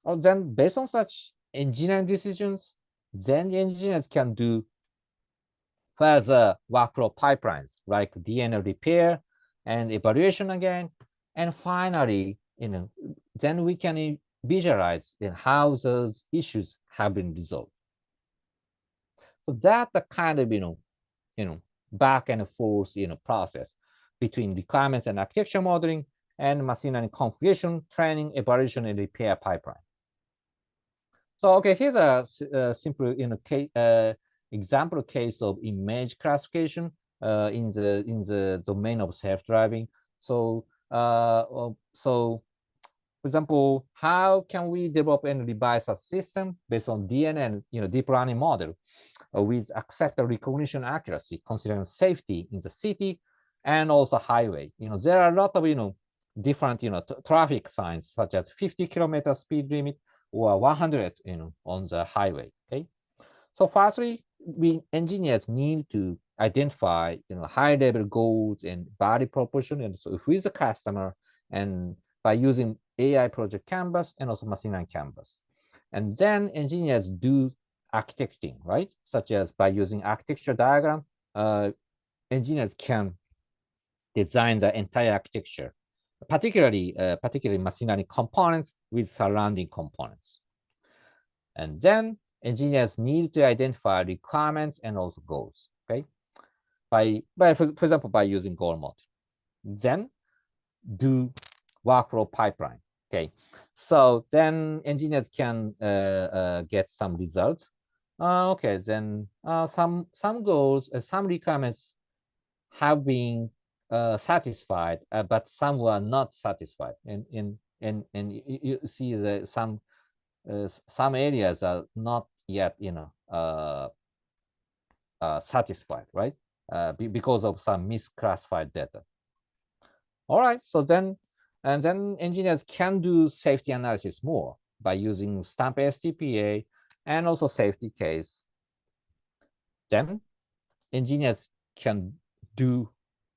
Or then based on such engineering decisions, then the engineers can do further workflow pipelines like DNL repair and evaluation again. And finally, then we can visualize how those issues have been resolved. So that's the kind of back and forth process between requirements and architecture modeling and machine learning configuration, training, evaluation, and repair pipeline. So okay, here's a simple example case of image classification in the domain of self-driving. So for example, how can we develop and revise a system based on DNN, deep learning model with acceptable recognition accuracy, considering safety in the city and also highway? There are a lot of different traffic signs such as 50-kilometer speed limit or 100 on the highway. Okay, so firstly, we engineers need to identify high level goals and value proposition, and so who is the customer, and by using AI project canvas and also machine learning canvas. And then engineers do architecting, right? Such as by using architecture diagram, engineers can design the entire architecture, particularly machine learning components with surrounding components. And then engineers need to identify requirements and also goals, okay? For example, by using goal model. Then do workflow pipeline. Okay, so then engineers can get some results. Okay, then some goals, some requirements have been satisfied, but some were not satisfied. And you see that some areas are not yet satisfied, right? Because of some misclassified data. All right, so then engineers can do safety analysis more by using stamp STPA and also safety case. Then engineers can do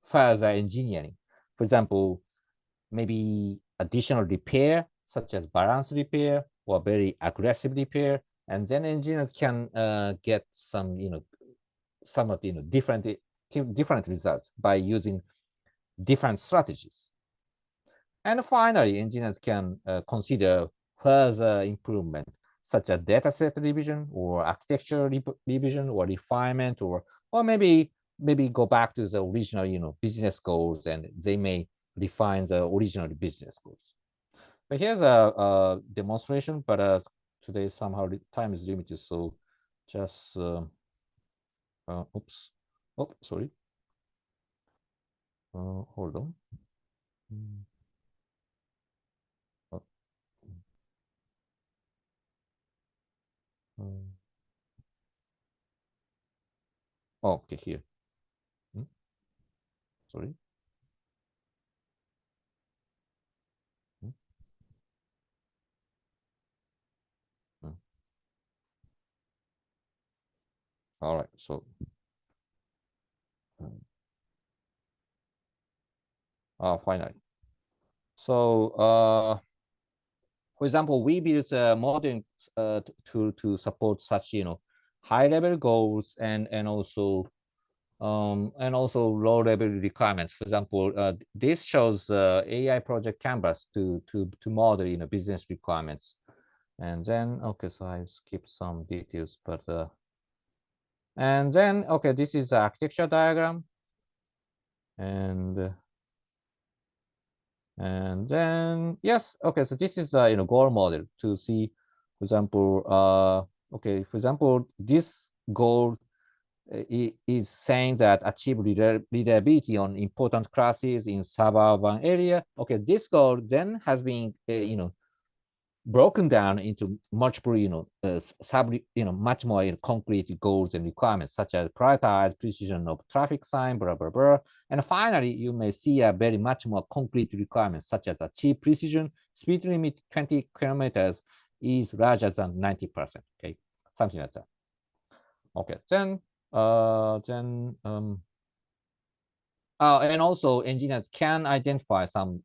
further engineering. For example, maybe additional repair, such as balance repair or very aggressive repair. And then engineers can get some, somewhat, different results by using different strategies. And finally, engineers can consider further improvement, such as dataset revision or architecture revision or refinement, or maybe go back to the original business goals, and they may refine the original business goals. But here's a demonstration, but today somehow the time is limited, so just oops, oh, sorry, hold on. Oh, okay, here. Sorry. All right, so finally. So for example, we built a modeling to support such high level goals and also low level requirements. For example, this shows AI project canvas to model business requirements. And then okay, so I skipped some details, but and then okay, this is the architecture diagram, and then yes, okay, so this is a goal model to see, for example, okay, for example, this goal is saying that achieve reliability on important classes in suburban area. Okay, this goal then has been, broken down into multiple, much more concrete goals and requirements, such as prioritize precision of traffic sign, blah, blah, blah. And finally, you may see a very much more concrete requirements, such as achieve precision, speed limit 20 kilometers is larger than 90%, okay? Something like that. Okay, then, and also engineers can identify some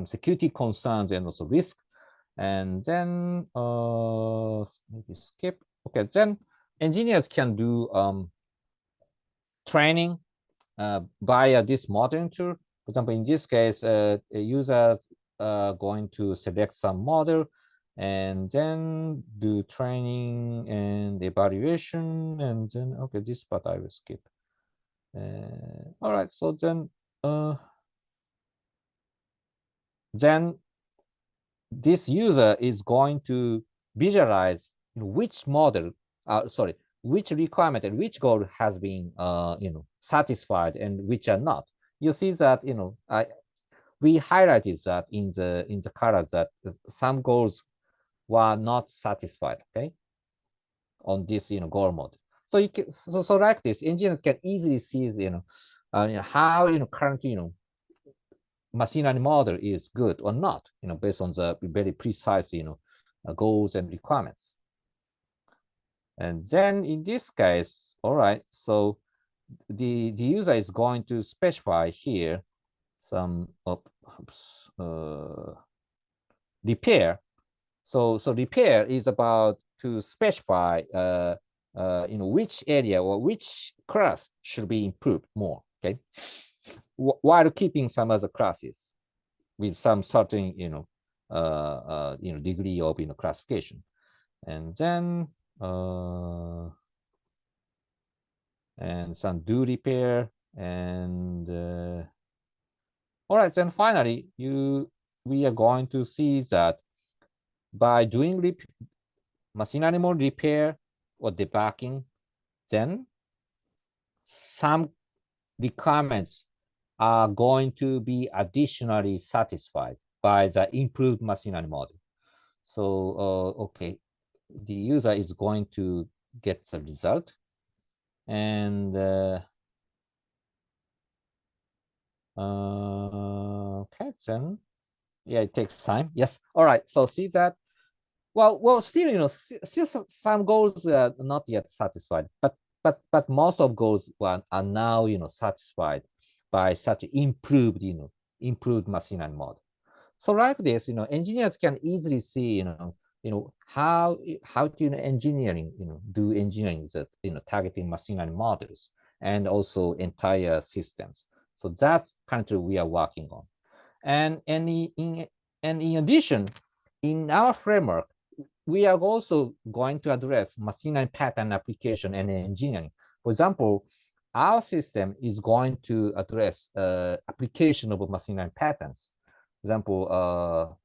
security concerns and also risk. And then maybe skip. Okay, then engineers can do training via this modeling tool. For example, in this case, users are going to select some model and then do training and evaluation. And then, okay, this part I will skip. All right, so then this user is going to visualize which model, which requirement and which goal has been, satisfied and which are not. You see that, we highlighted that in the colors that some goals were not satisfied, okay, on this, goal model. So you can, so like this, engineers can easily see, how, currently, machine learning model is good or not, based on the very precise, goals and requirements. And then in this case, all right, so the user is going to specify here some repair. So repair is about to specify, which area or which class should be improved more, okay, while keeping some other classes with some certain, degree of, classification. And then and some do repair and all right, then finally we are going to see that by doing machine learning model repair or debugging, then some requirements are going to be additionally satisfied by the improved machine learning model. So, okay, the user is going to get the result. And okay, then, yeah, it takes time. Yes, all right, so see that. Well, still, still some goals are not yet satisfied, but most of goals are now, satisfied by such improved, improved machine learning model. So like this, engineers can easily see, how to engineering, do engineering that, targeting machine learning models and also entire systems. So that's currently we are working on. And in addition, in our framework, we are also going to address machine learning pattern application and engineering. For example, our system is going to address application of machine learning patterns. For example,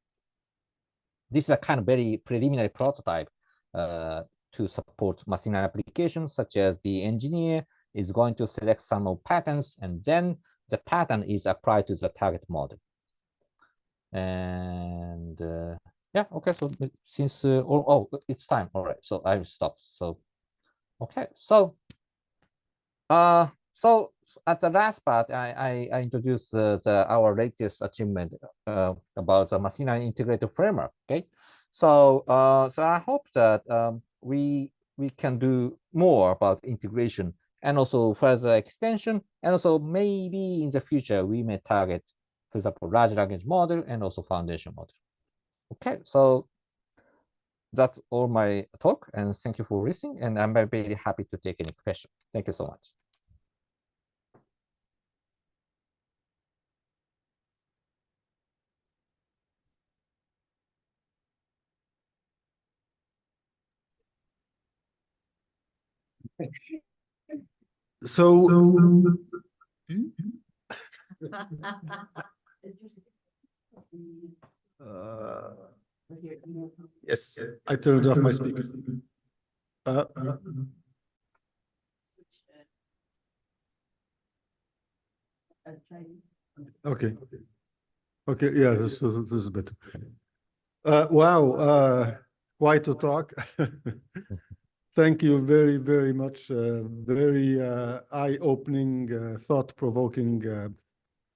this is a kind of very preliminary prototype to support machine learning applications, such as the engineer is going to select some of patterns, and then the pattern is applied to the target model. And yeah, okay, so since it's time, all right, so I will stop. So okay, so so at the last part, I introduced our latest achievement about the machine learning integrated framework. Okay, so so I hope that we can do more about integration and also further extension, and also maybe in the future we may target, for example, large language model and also foundation model. Okay, so that's all my talk, and thank you for listening, and I'm very happy to take any questions. Thank you so much. So yes, I turned off my speaker. Okay. Okay. Yeah, this is better. Wow. Quite a talk. Thank you very, very much. Very eye-opening, thought-provoking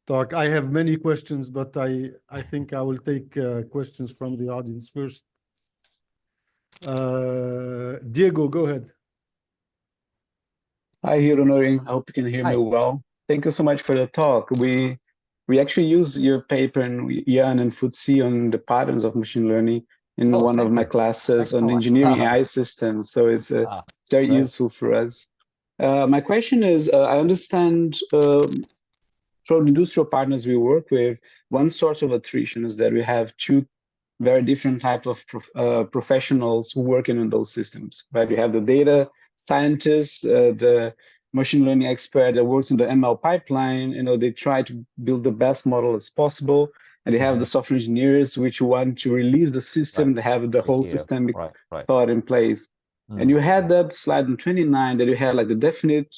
talk. I have many questions, but I think I will take questions from the audience first. Diego, go ahead. Hi, Hironori. I hope you can hear me well. Thank you so much for the talk. We actually use your paper and Jan and Futsi on the patterns of machine learning in one of my classes on engineering AI systems. So it's very useful for us. My question is, I understand from industrial partners we work with, one source of attrition is that we have two very different type of professionals working on those systems, right? You have the data scientists, the machine learning expert that works in the ML pipeline. You know, they try to build the best model as possible, and they have the software engineers which want to release the system. They have the whole systemic thought in place. And you had that slide in 29 that you had like the definite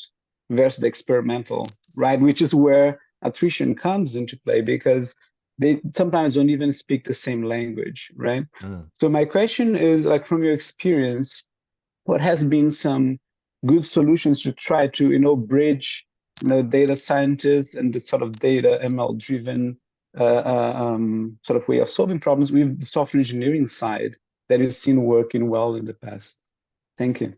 versus the experimental, right? Which is where attrition comes into play, because they sometimes don't even speak the same language, right? So my question is, like, from your experience, what has been some good solutions to try to, you know, bridge, you know, data scientists and the sort of data ML driven sort of way of solving problems with the software engineering side that you've seen working well in the past? Thank you.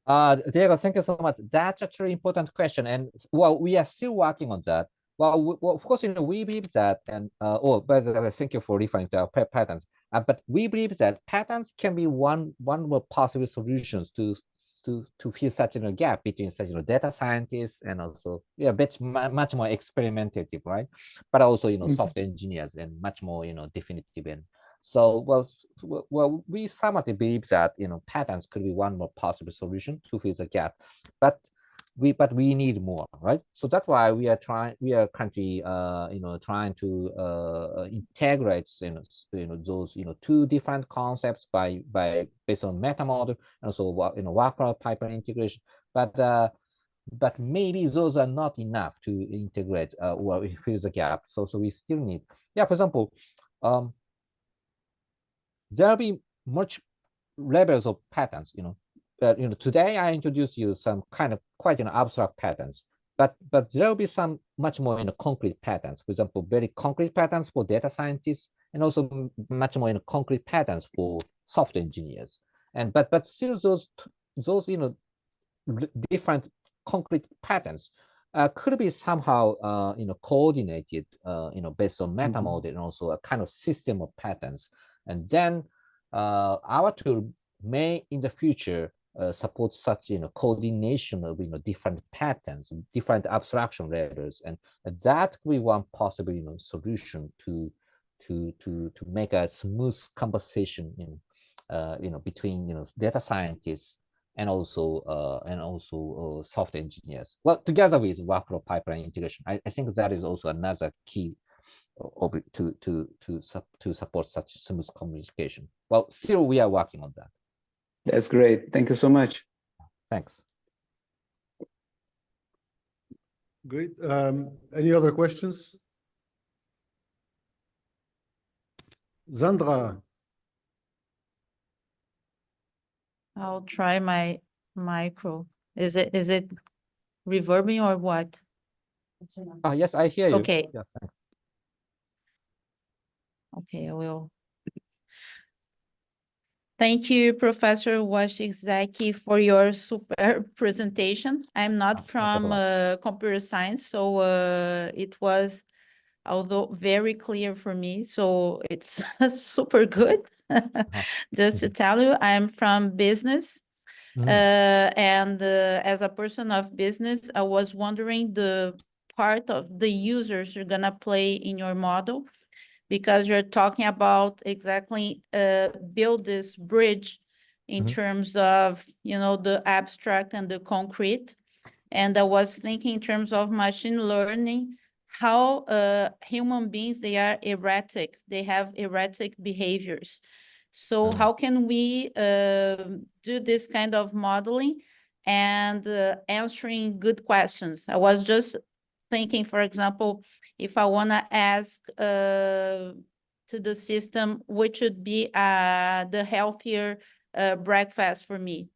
Diego, thank you so much. That's a truly important question, and well, we are still working on that. Well, of course, you know, we believe that, and by the way, thank you for referring to our patterns. But we believe that patterns can be one more possible solutions to fill such a gap between such data scientists and also much more experimentative, right? But also software engineers and much more definitive. And so well we somewhat believe that patterns could be one more possible solution to fill the gap, but we need more, right? So that's why we are currently trying to integrate those two different concepts based on meta model and also workflow pipeline integration, but maybe those are not enough to integrate or fill the gap. So we still need, for example, there'll be much levels of patterns. Today I introduced you some kind of quite abstract patterns, but there will be some much more concrete patterns. For example, very concrete patterns for data scientists, and also much more concrete patterns for software engineers. And but still those different concrete patterns could be somehow coordinated based on meta model and also a kind of system of patterns. And then our tool may in the future support such coordination of different patterns, different abstraction layers, and that we want possible solution to make a smooth conversation between data scientists and also software engineers. Well, together with workflow pipeline integration, I think that is also another key to support such smooth communication. Well, still we are working on that. That's great. Thank you so much. Thanks. Great. Any other questions? Zandra. I'll try my micro. Is it reverbing or what? Yes, I hear you. Okay. Yes, thanks. Okay, I will. Thank you, Professor Washizaki, for your super presentation. I'm not from computer science, so it was, although very clear for me, so it's super good. Just to tell you, I'm from business. And as a person of business, I was wondering the part of the users you're gonna play in your model, because you're talking about exactly build this bridge in terms of, the abstract and the concrete. And I was thinking in terms of machine learning, how human beings, they are erratic. They have erratic behaviors. So how can we do this kind of modeling and answering good questions? I was just thinking, for example, if I want to ask to the system, which would be the healthier breakfast for me.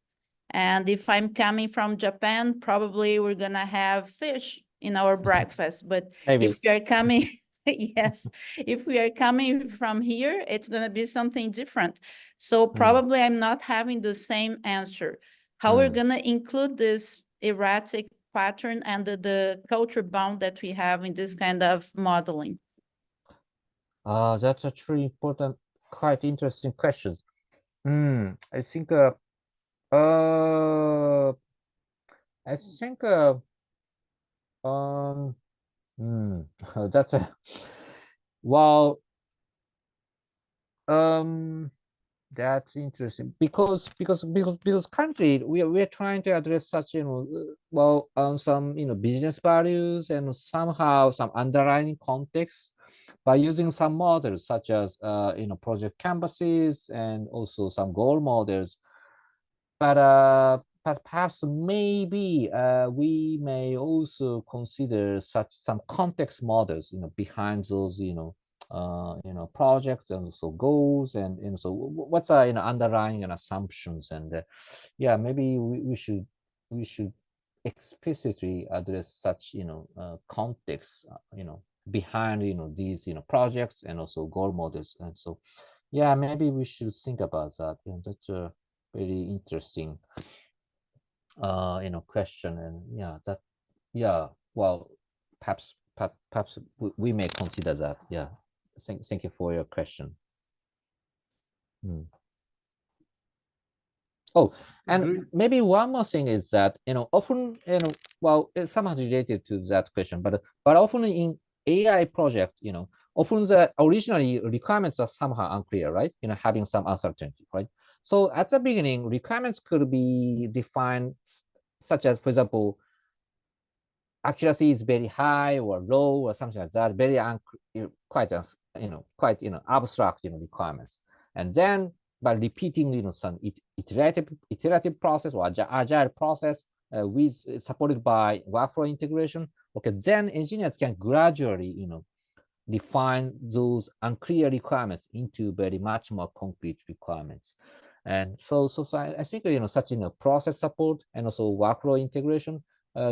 And if I'm coming from Japan, probably we're going to have fish in our breakfast. But if we are coming, yes, if we are coming from here, it's going to be something different. So probably I'm not having the same answer. How we're going to include this erratic pattern and the culture bound that we have in this kind of modeling? That's a truly important, quite interesting question. I think that's a well that's interesting because currently we're trying to address such some business values and somehow some underlying context by using some models such as project canvases and also some goal models. But perhaps maybe we may also consider such some context models behind those projects and also goals and so what's underlying assumptions, and yeah, maybe we should explicitly address such context behind these projects and also goal models. And so yeah, maybe we should think about that. That's a very interesting question. And yeah, well, perhaps we may consider that. Yeah, thank you for your question. Oh, and maybe one more thing is that often well, it's somehow related to that question, but often in AI project, often the originally requirements are somehow unclear, right? Having some uncertainty, right? So at the beginning, requirements could be defined such as, for example, accuracy is very high or low or something like that, very quite abstract requirements. And then by repeating some iterative process or agile process with supported by workflow integration, okay, then engineers can gradually define those unclear requirements into very much more concrete requirements. And so I think such process support and also workflow integration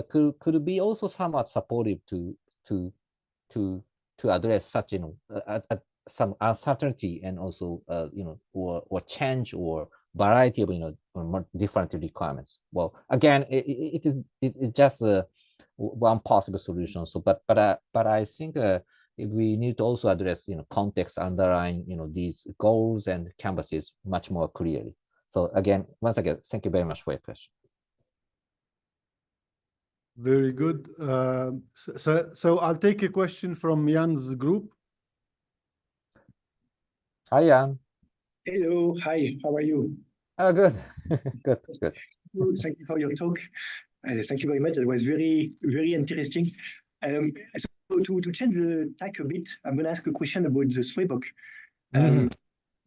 could be also somewhat supportive to address such some uncertainty and also or change or variety of different requirements. Well, again, it's just one possible solution. So, but I think we need to also address context underlying these goals and canvases much more clearly. So again, once again, thank you very much for your question. Very good. So I'll take a question from Jan's group. Hi, Jan. Hello. Hi. How are you? Oh, good. Good. Thank you for your talk. Thank you very much. It was very, very interesting. So to change the tack a bit, I'm going to ask a question about the SWEBOK. Can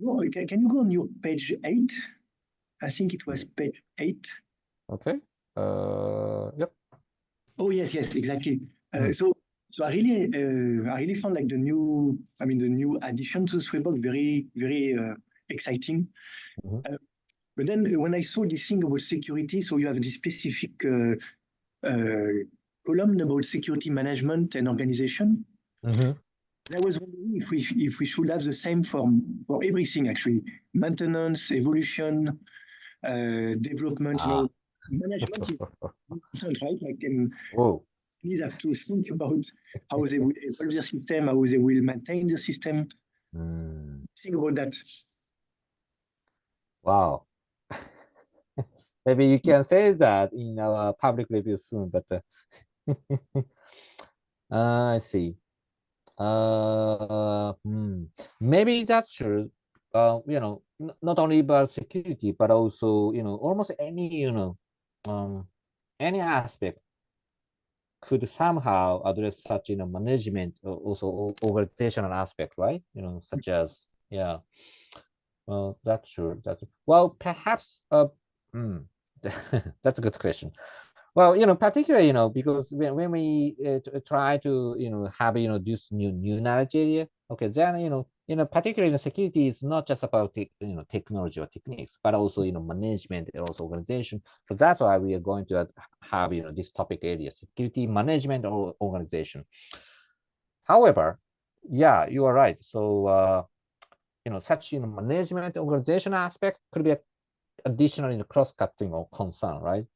you go on your page 8? I think it was page 8. Okay. Yep. Oh yes, exactly. So I really found like the new addition to SWEBOK very, very exciting. But then when I saw this thing about security, so you have this specific column about security management and organization. I was wondering if we should have the same for everything, actually: maintenance, evolution, development. Management is important, right? Like, please have to think about how they will evolve their system, how they will maintain the system. Think about that. Wow. Maybe you can say that in our public review soon, but I see. Maybe that's true. Not only about security, but also almost any any aspect could somehow address such management, also organizational aspect, right? Such as Well, that's true. Well, perhaps that's a good question. Well, particularly, because when we try to, have, this new knowledge area, okay, then, particularly security is not just about, technology or techniques, but also, management and also organization. So that's why we are going to have, this topic area, security management or organization. However, yeah, you are right. So, such, management organization aspect could be additional, cross-cutting or concern, right?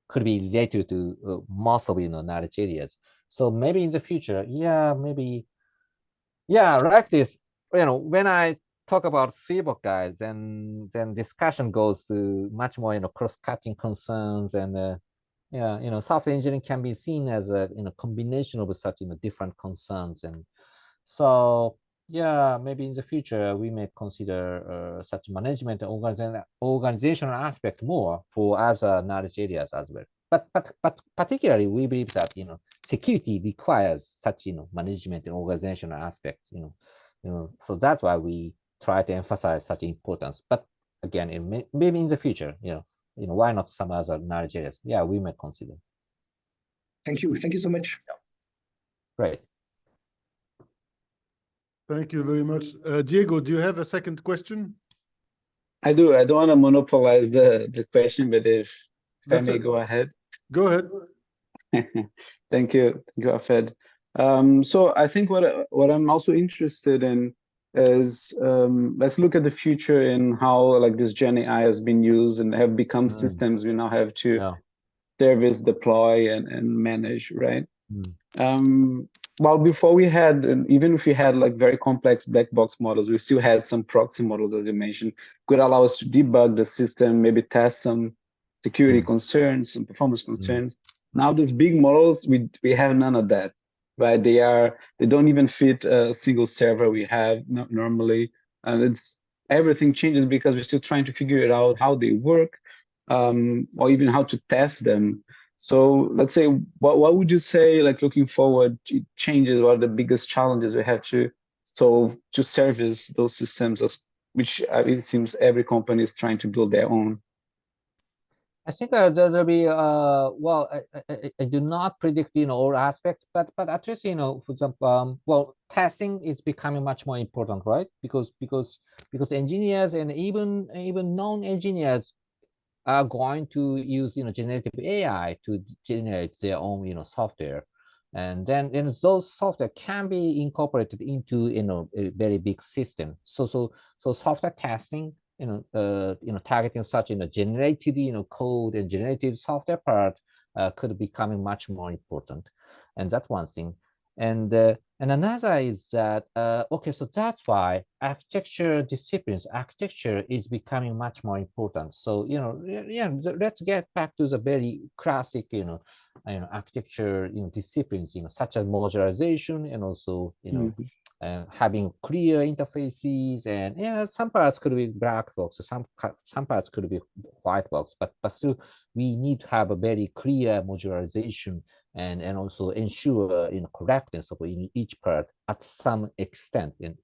Could be related to most of knowledge areas. So maybe in the future, yeah, maybe, yeah, like this. When I talk about SWEBOK guys, then discussion goes to much more cross-cutting concerns, and yeah, software engineering can be seen as a combination of such different concerns, and so yeah, maybe in the future we may consider such management organizational aspect more for other knowledge areas as well. But particularly we believe that security requires such management and organizational aspect. So that's why we try to emphasize such importance. But again, maybe in the future, why not some other knowledge areas? Yeah, we may consider. Thank you. Thank you so much. Great. Thank you very much. Diego, do you have a second question? I do. I don't want to monopolize the question, but if I may go ahead. Go ahead. Thank you, Afed. So I think what I'm also interested in is let's look at the future and how like this Gen AI has been used and have become systems we now have to service, deploy, and manage, right? Well, before we had, and even if we had like very complex black box models, we still had some proxy models, as you mentioned, could allow us to debug the system, maybe test some security concerns, some performance concerns. Now these big models, we have none of that, right? They don't even fit a single server we have normally, and everything changes because we're still trying to figure it out how they work, or even how to test them. So let's say, what would you say, like looking forward, changes, what are the biggest challenges we have to solve to service those systems, which it seems every company is trying to build their own? I think there'll be well, I do not predict all aspects, but at least for example, well, testing is becoming much more important, right? Because engineers and even non-engineers are going to use generative AI to generate their own software, and then those software can be incorporated into a very big system. So software testing, targeting such generated code and generated software part could becoming much more important, and that's one thing. And another is that okay, so that's why architecture is becoming much more important. So yeah, let's get back to the very classic architecture disciplines, such as modularization, and also having clear interfaces, and some parts could be black box, some parts could be white box, but still we need to have a very clear modularization, and also ensure correctness of each part at some extent. And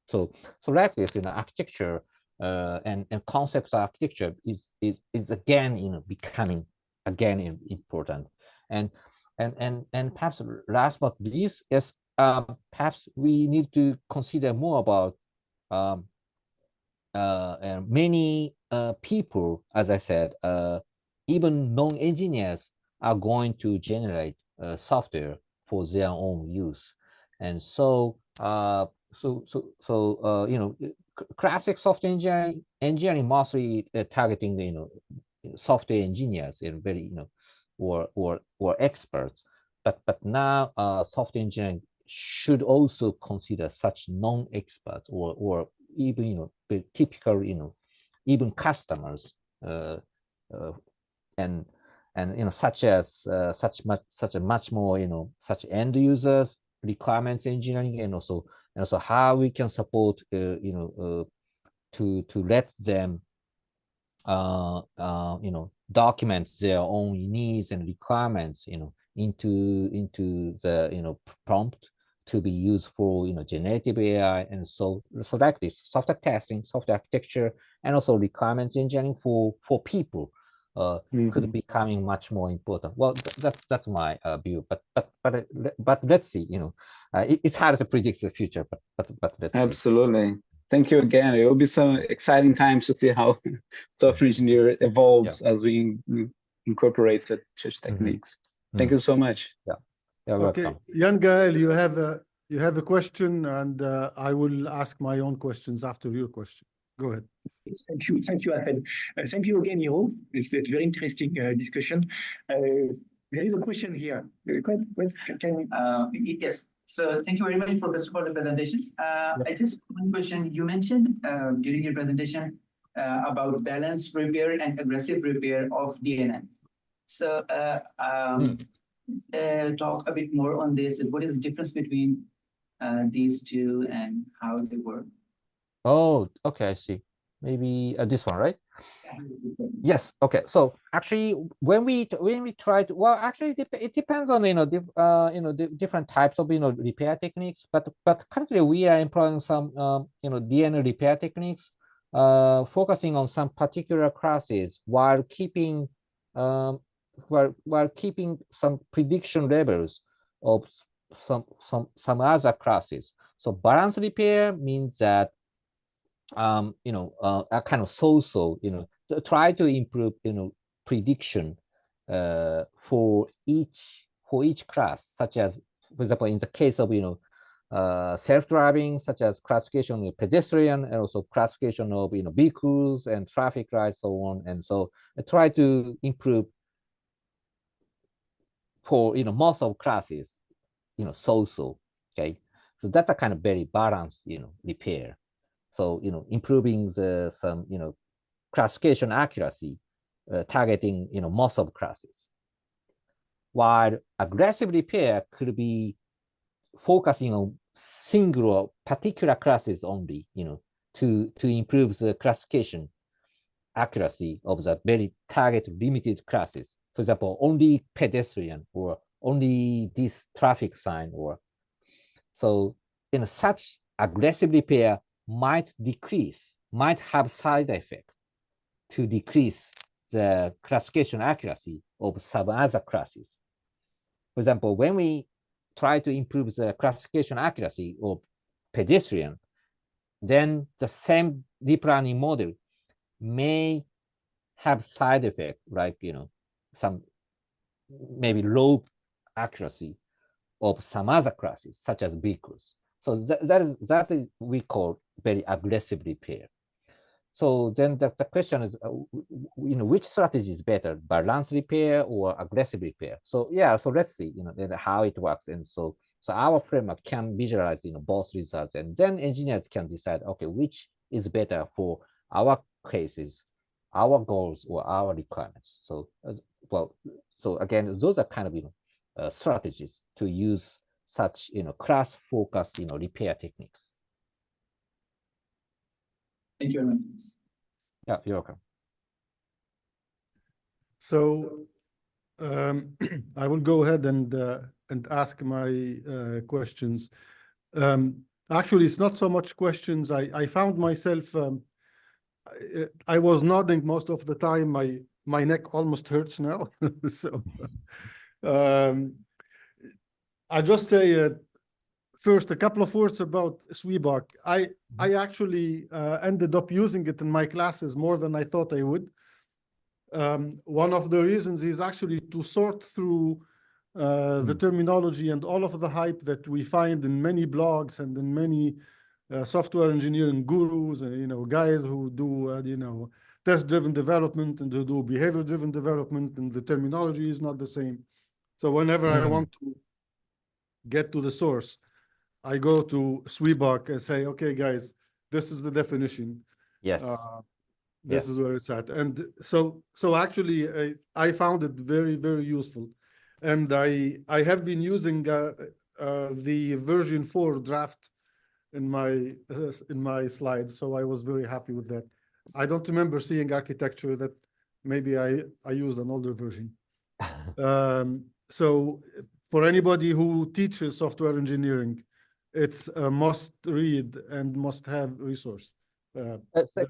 so like this, architecture and concepts of architecture is again becoming again important. And perhaps last but least is perhaps we need to consider more about many people, as I said, even non-engineers are going to generate software for their own use. And so classic software engineering mostly targeting software engineers and very or experts, but now software engineering should also consider such non-experts or even the typical even customers, and such a much more such end users requirements engineering, and also how we can support to let them document their own needs and requirements into the prompt to be used for generative AI, and so like this software testing, software architecture, and also requirements engineering for people could be becoming much more important. Well, that's my view, but let's see. It's hard to predict the future, but let's see. Absolutely. Thank you again. It will be some exciting times to see how software engineer evolves as we incorporate such techniques. Thank you so much. You're Okay, welcome. Jan Gael, you have a question, and I will ask my own questions after your question. Go ahead. Thank you, Ahmed. Thank you again, Hiro. It's a very interesting discussion. There is a question here. Yes. So thank you very much, Professor, for the presentation. I just one question. You mentioned during your presentation about balanced repair and aggressive repair of DNN. So talk a bit more on this. What is the difference between these two and how they work? Oh, okay, I see. Maybe this one, right? Yes. Okay. So actually, when we try to, well, actually it depends on the different types of repair techniques. But currently we are employing some DNA repair techniques, focusing on some particular classes while keeping some prediction levels of some other classes. So balance repair means that a kind of to try to improve prediction for each class, such as, for example, in the case of self-driving, such as classification of pedestrian, and also classification of vehicles and traffic lights, so on. And so I try to improve for most of classes, okay. So that's a kind of very balanced repair. So, improving some classification accuracy, targeting, most of classes. While aggressive repair could be focusing on single particular classes only, to improve the classification accuracy of the very target limited classes. For example, only pedestrian or only this traffic sign, or so such aggressive repair might have side effect to decrease the classification accuracy of some other classes. For example, when we try to improve the classification accuracy of pedestrian, then the same deep learning model may have side effect, like some maybe low accuracy of some other classes, such as vehicles. So that is we call very aggressive repair. So then the question is, which strategy is better, balance repair or aggressive repair? So so let's see, how it works. And so our framework can visualize, both results, and then engineers can decide, okay, which is better for our cases, our goals, or our requirements. So so again, those are kind of strategies to use such class-focused repair techniques. Thank you very much. Yeah, you're welcome. So I will go ahead and ask my questions. Actually, it's not so much questions. I found myself, I was nodding most of the time. My neck almost hurts now. So I just say first a couple of words about SWEBOK. I actually ended up using it in my classes more than I thought I would. One of the reasons is actually to sort through the terminology and all of the hype that we find in many blogs and in many software engineering gurus and guys who do test-driven development and who do behavior-driven development, and the terminology is not the same. So whenever I want to get to the source, I go to SWEBOK and say, okay, guys, this is the definition. Yes. This is where it's at. And so actually, I found it very, very useful. And I have been using the version 4 draft in my slides. So I was very happy with that. I don't remember seeing architecture that maybe I used an older version. So for anybody who teaches software engineering, it's a must read and must have resource.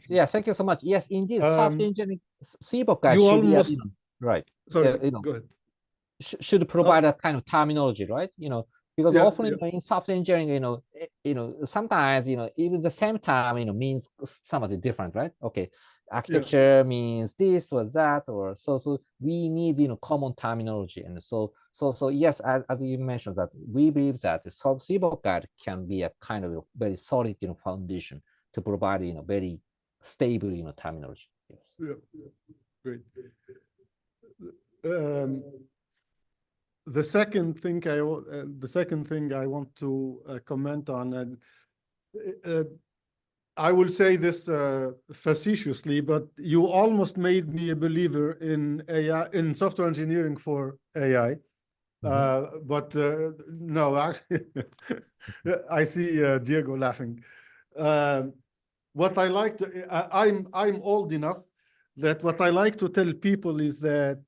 Yeah, thank you so much. Yes, indeed, software engineering, SWEBOK you should be, almost right. sorry, go ahead. Should provide a kind of terminology, right? Because Yeah, often yeah. in software engineering, sometimes even the same term means something different, right? Okay, architecture means this or that, or so we need common terminology. And so yes, as you mentioned, that we believe that the SWEBOK guide can be a kind of very solid foundation to provide very stable terminology. Yes. Yeah, great. The second thing I want to comment on, and I will say this facetiously, but you almost made me a believer in AI, in software engineering for AI. But no, actually, I see Diego laughing. What I like to, I'm old enough that what I like to tell people is that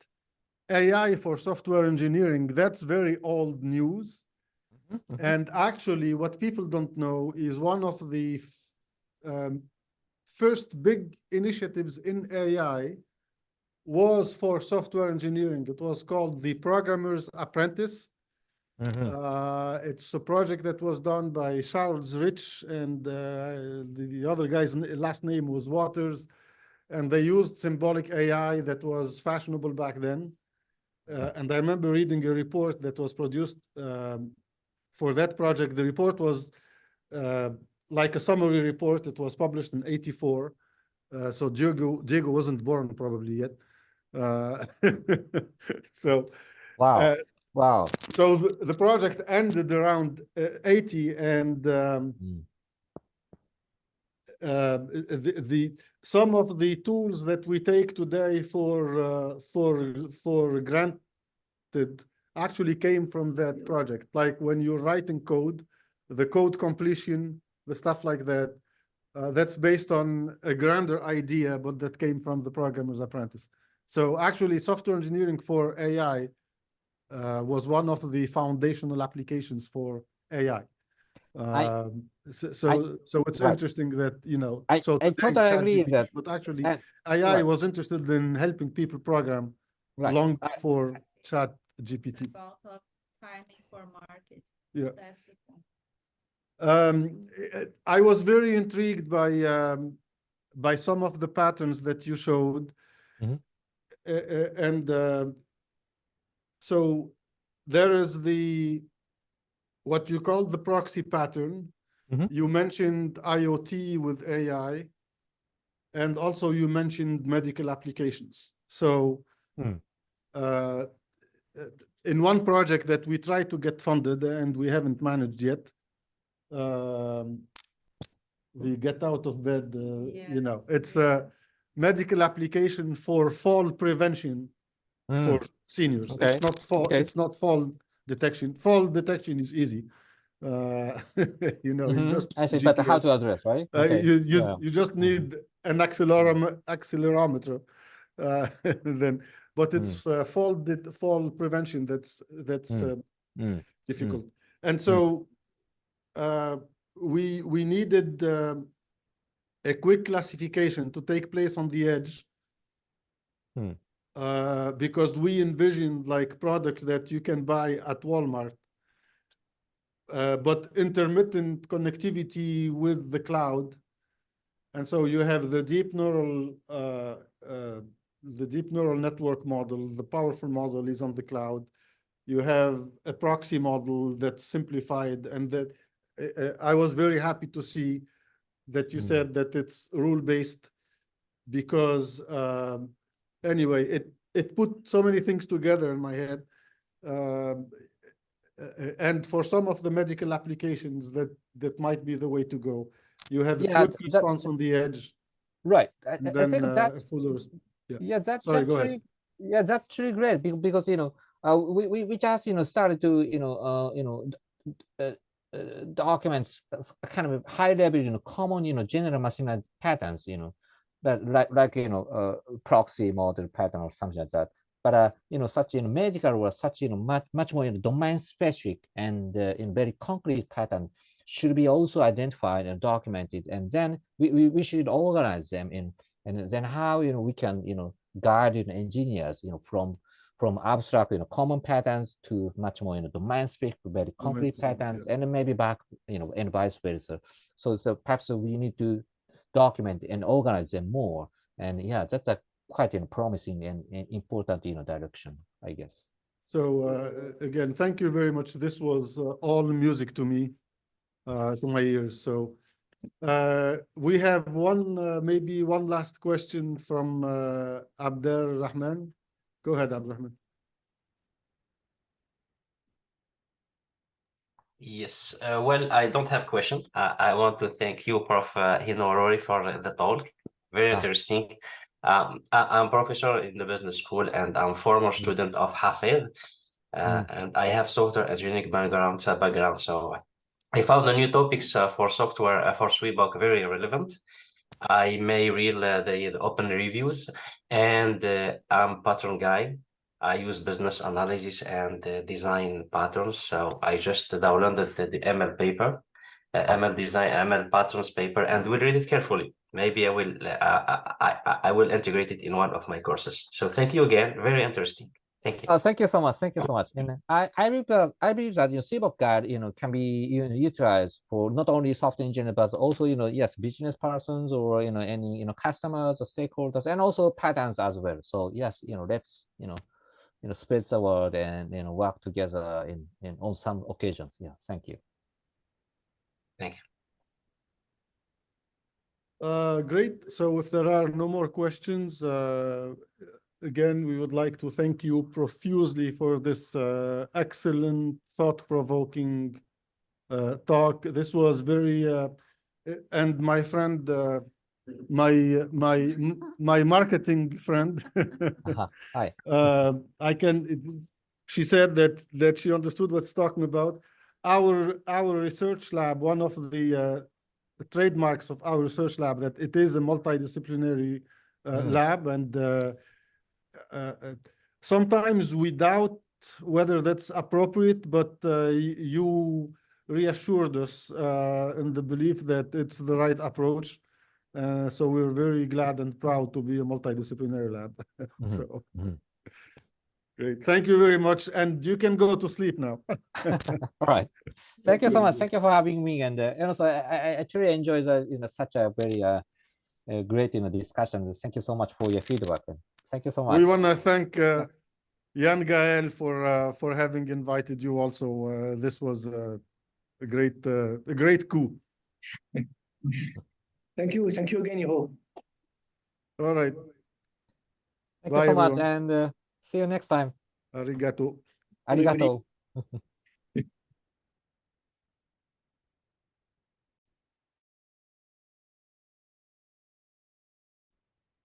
AI for software engineering, that's very old news. And actually, what people don't know is one of the first big initiatives in AI was for software engineering. It was called the Programmer's Apprentice. It's a project that was done by Charles Rich, and the other guy's last name was Waters. And they used symbolic AI that was fashionable back then. And I remember reading a report that was produced for that project. The report was like a summary report. It was published in '84. So Diego wasn't born probably yet. So wow. Wow. So the project ended around 80, and some of the tools that we take today for granted actually came from that project. Like when you're writing code, the code completion, the stuff like that, that's based on a grander idea, but that came from the Programmer's Apprentice. So actually, software engineering for AI was one of the foundational applications for AI. So it's right. interesting that, I totally agree GPT, that, but actually AI was interested in helping people program long before chat GPT. About of timing for market. Yeah. That's the point. I was very intrigued by some of the patterns that you showed. And so there is what you call the proxy pattern. You mentioned IoT with AI, and also you mentioned medical applications. So in one project that we tried to get funded and we haven't managed yet, the get out of bed, it's a medical application for fall prevention for seniors. Okay. It's not fall detection. Fall detection is easy. You just I see, GPS. but how to address, right? Okay. You just need an accelerometer, but it's fall prevention that's difficult. And so we needed a quick classification to take place on the edge, because we envisioned like products that you can buy at Walmart, but intermittent connectivity with the cloud. And so you have the deep neural network model. The powerful model is on the cloud. You have a proxy model that's simplified, and that I was very happy to see that you said that it's rule-based, because anyway, it put so many things together in my head. And for some of the medical applications, that might be the way to go. You have a quick response on the edge. Right. I think that's go ahead. Yeah, that's really great, because we just started to documents kind of high level common general machine patterns, but like proxy model pattern or something like that. But such medical or such much more domain specific and in very concrete pattern should be also identified and documented, and then we should organize them in, and then how we can guide engineers from abstract common patterns to much more domain specific very concrete patterns, and then maybe back and vice versa. So perhaps we need to document and organize them more, and yeah, that's a quite promising and important direction, I guess. So again, thank you very much. This was all music to me, to my ears. So we have maybe one last question from Abdel Rahman. Go ahead, Abdel Rahman. Yes, well, I don't have question. I want to thank you, Prof. Hironori, for the talk. Very interesting. I'm professor in the business school, and I'm former student of Hafid, and I have software engineering background. So I found the new topics for software for SWEBOK very relevant. I may read the open reviews, and I'm pattern guy. I use business analysis and design patterns. So I just downloaded the ML paper, ML design, ML patterns paper, and will read it carefully. Maybe I will integrate it in one of my courses. So thank you again. Very interesting. Thank you. Thank you so much. Thank you so much. And I believe that SWEBOK guide can be utilized for not only software engineers but also yes, business persons or any customers or stakeholders, and also patterns as well. So yes, let's spread the word and work together in on some occasions. Yeah, thank you. Thank you. Great. So if there are no more questions, again, we would like to thank you profusely for this excellent, thought-provoking talk. This was very, and my friend, my marketing friend, hi. She said that she understood what's talking about. Our research lab, one of the trademarks of our research lab, that it is a multidisciplinary lab, and sometimes we doubt whether that's appropriate, but you reassured us in the belief that it's the right approach. So we're very glad and proud to be a multidisciplinary lab. So great. Thank you very much. And you can go to sleep now. All right. Thank you so much. Thank you for having me. And also, I actually enjoy such a very great discussion. Thank you so much for your feedback. Thank you so much. We want to thank Jan Gael for having invited you also. This was a great coup. Thank you again, Hiro. All right. Thank you so much, and see you next time. Arigato. Arigato.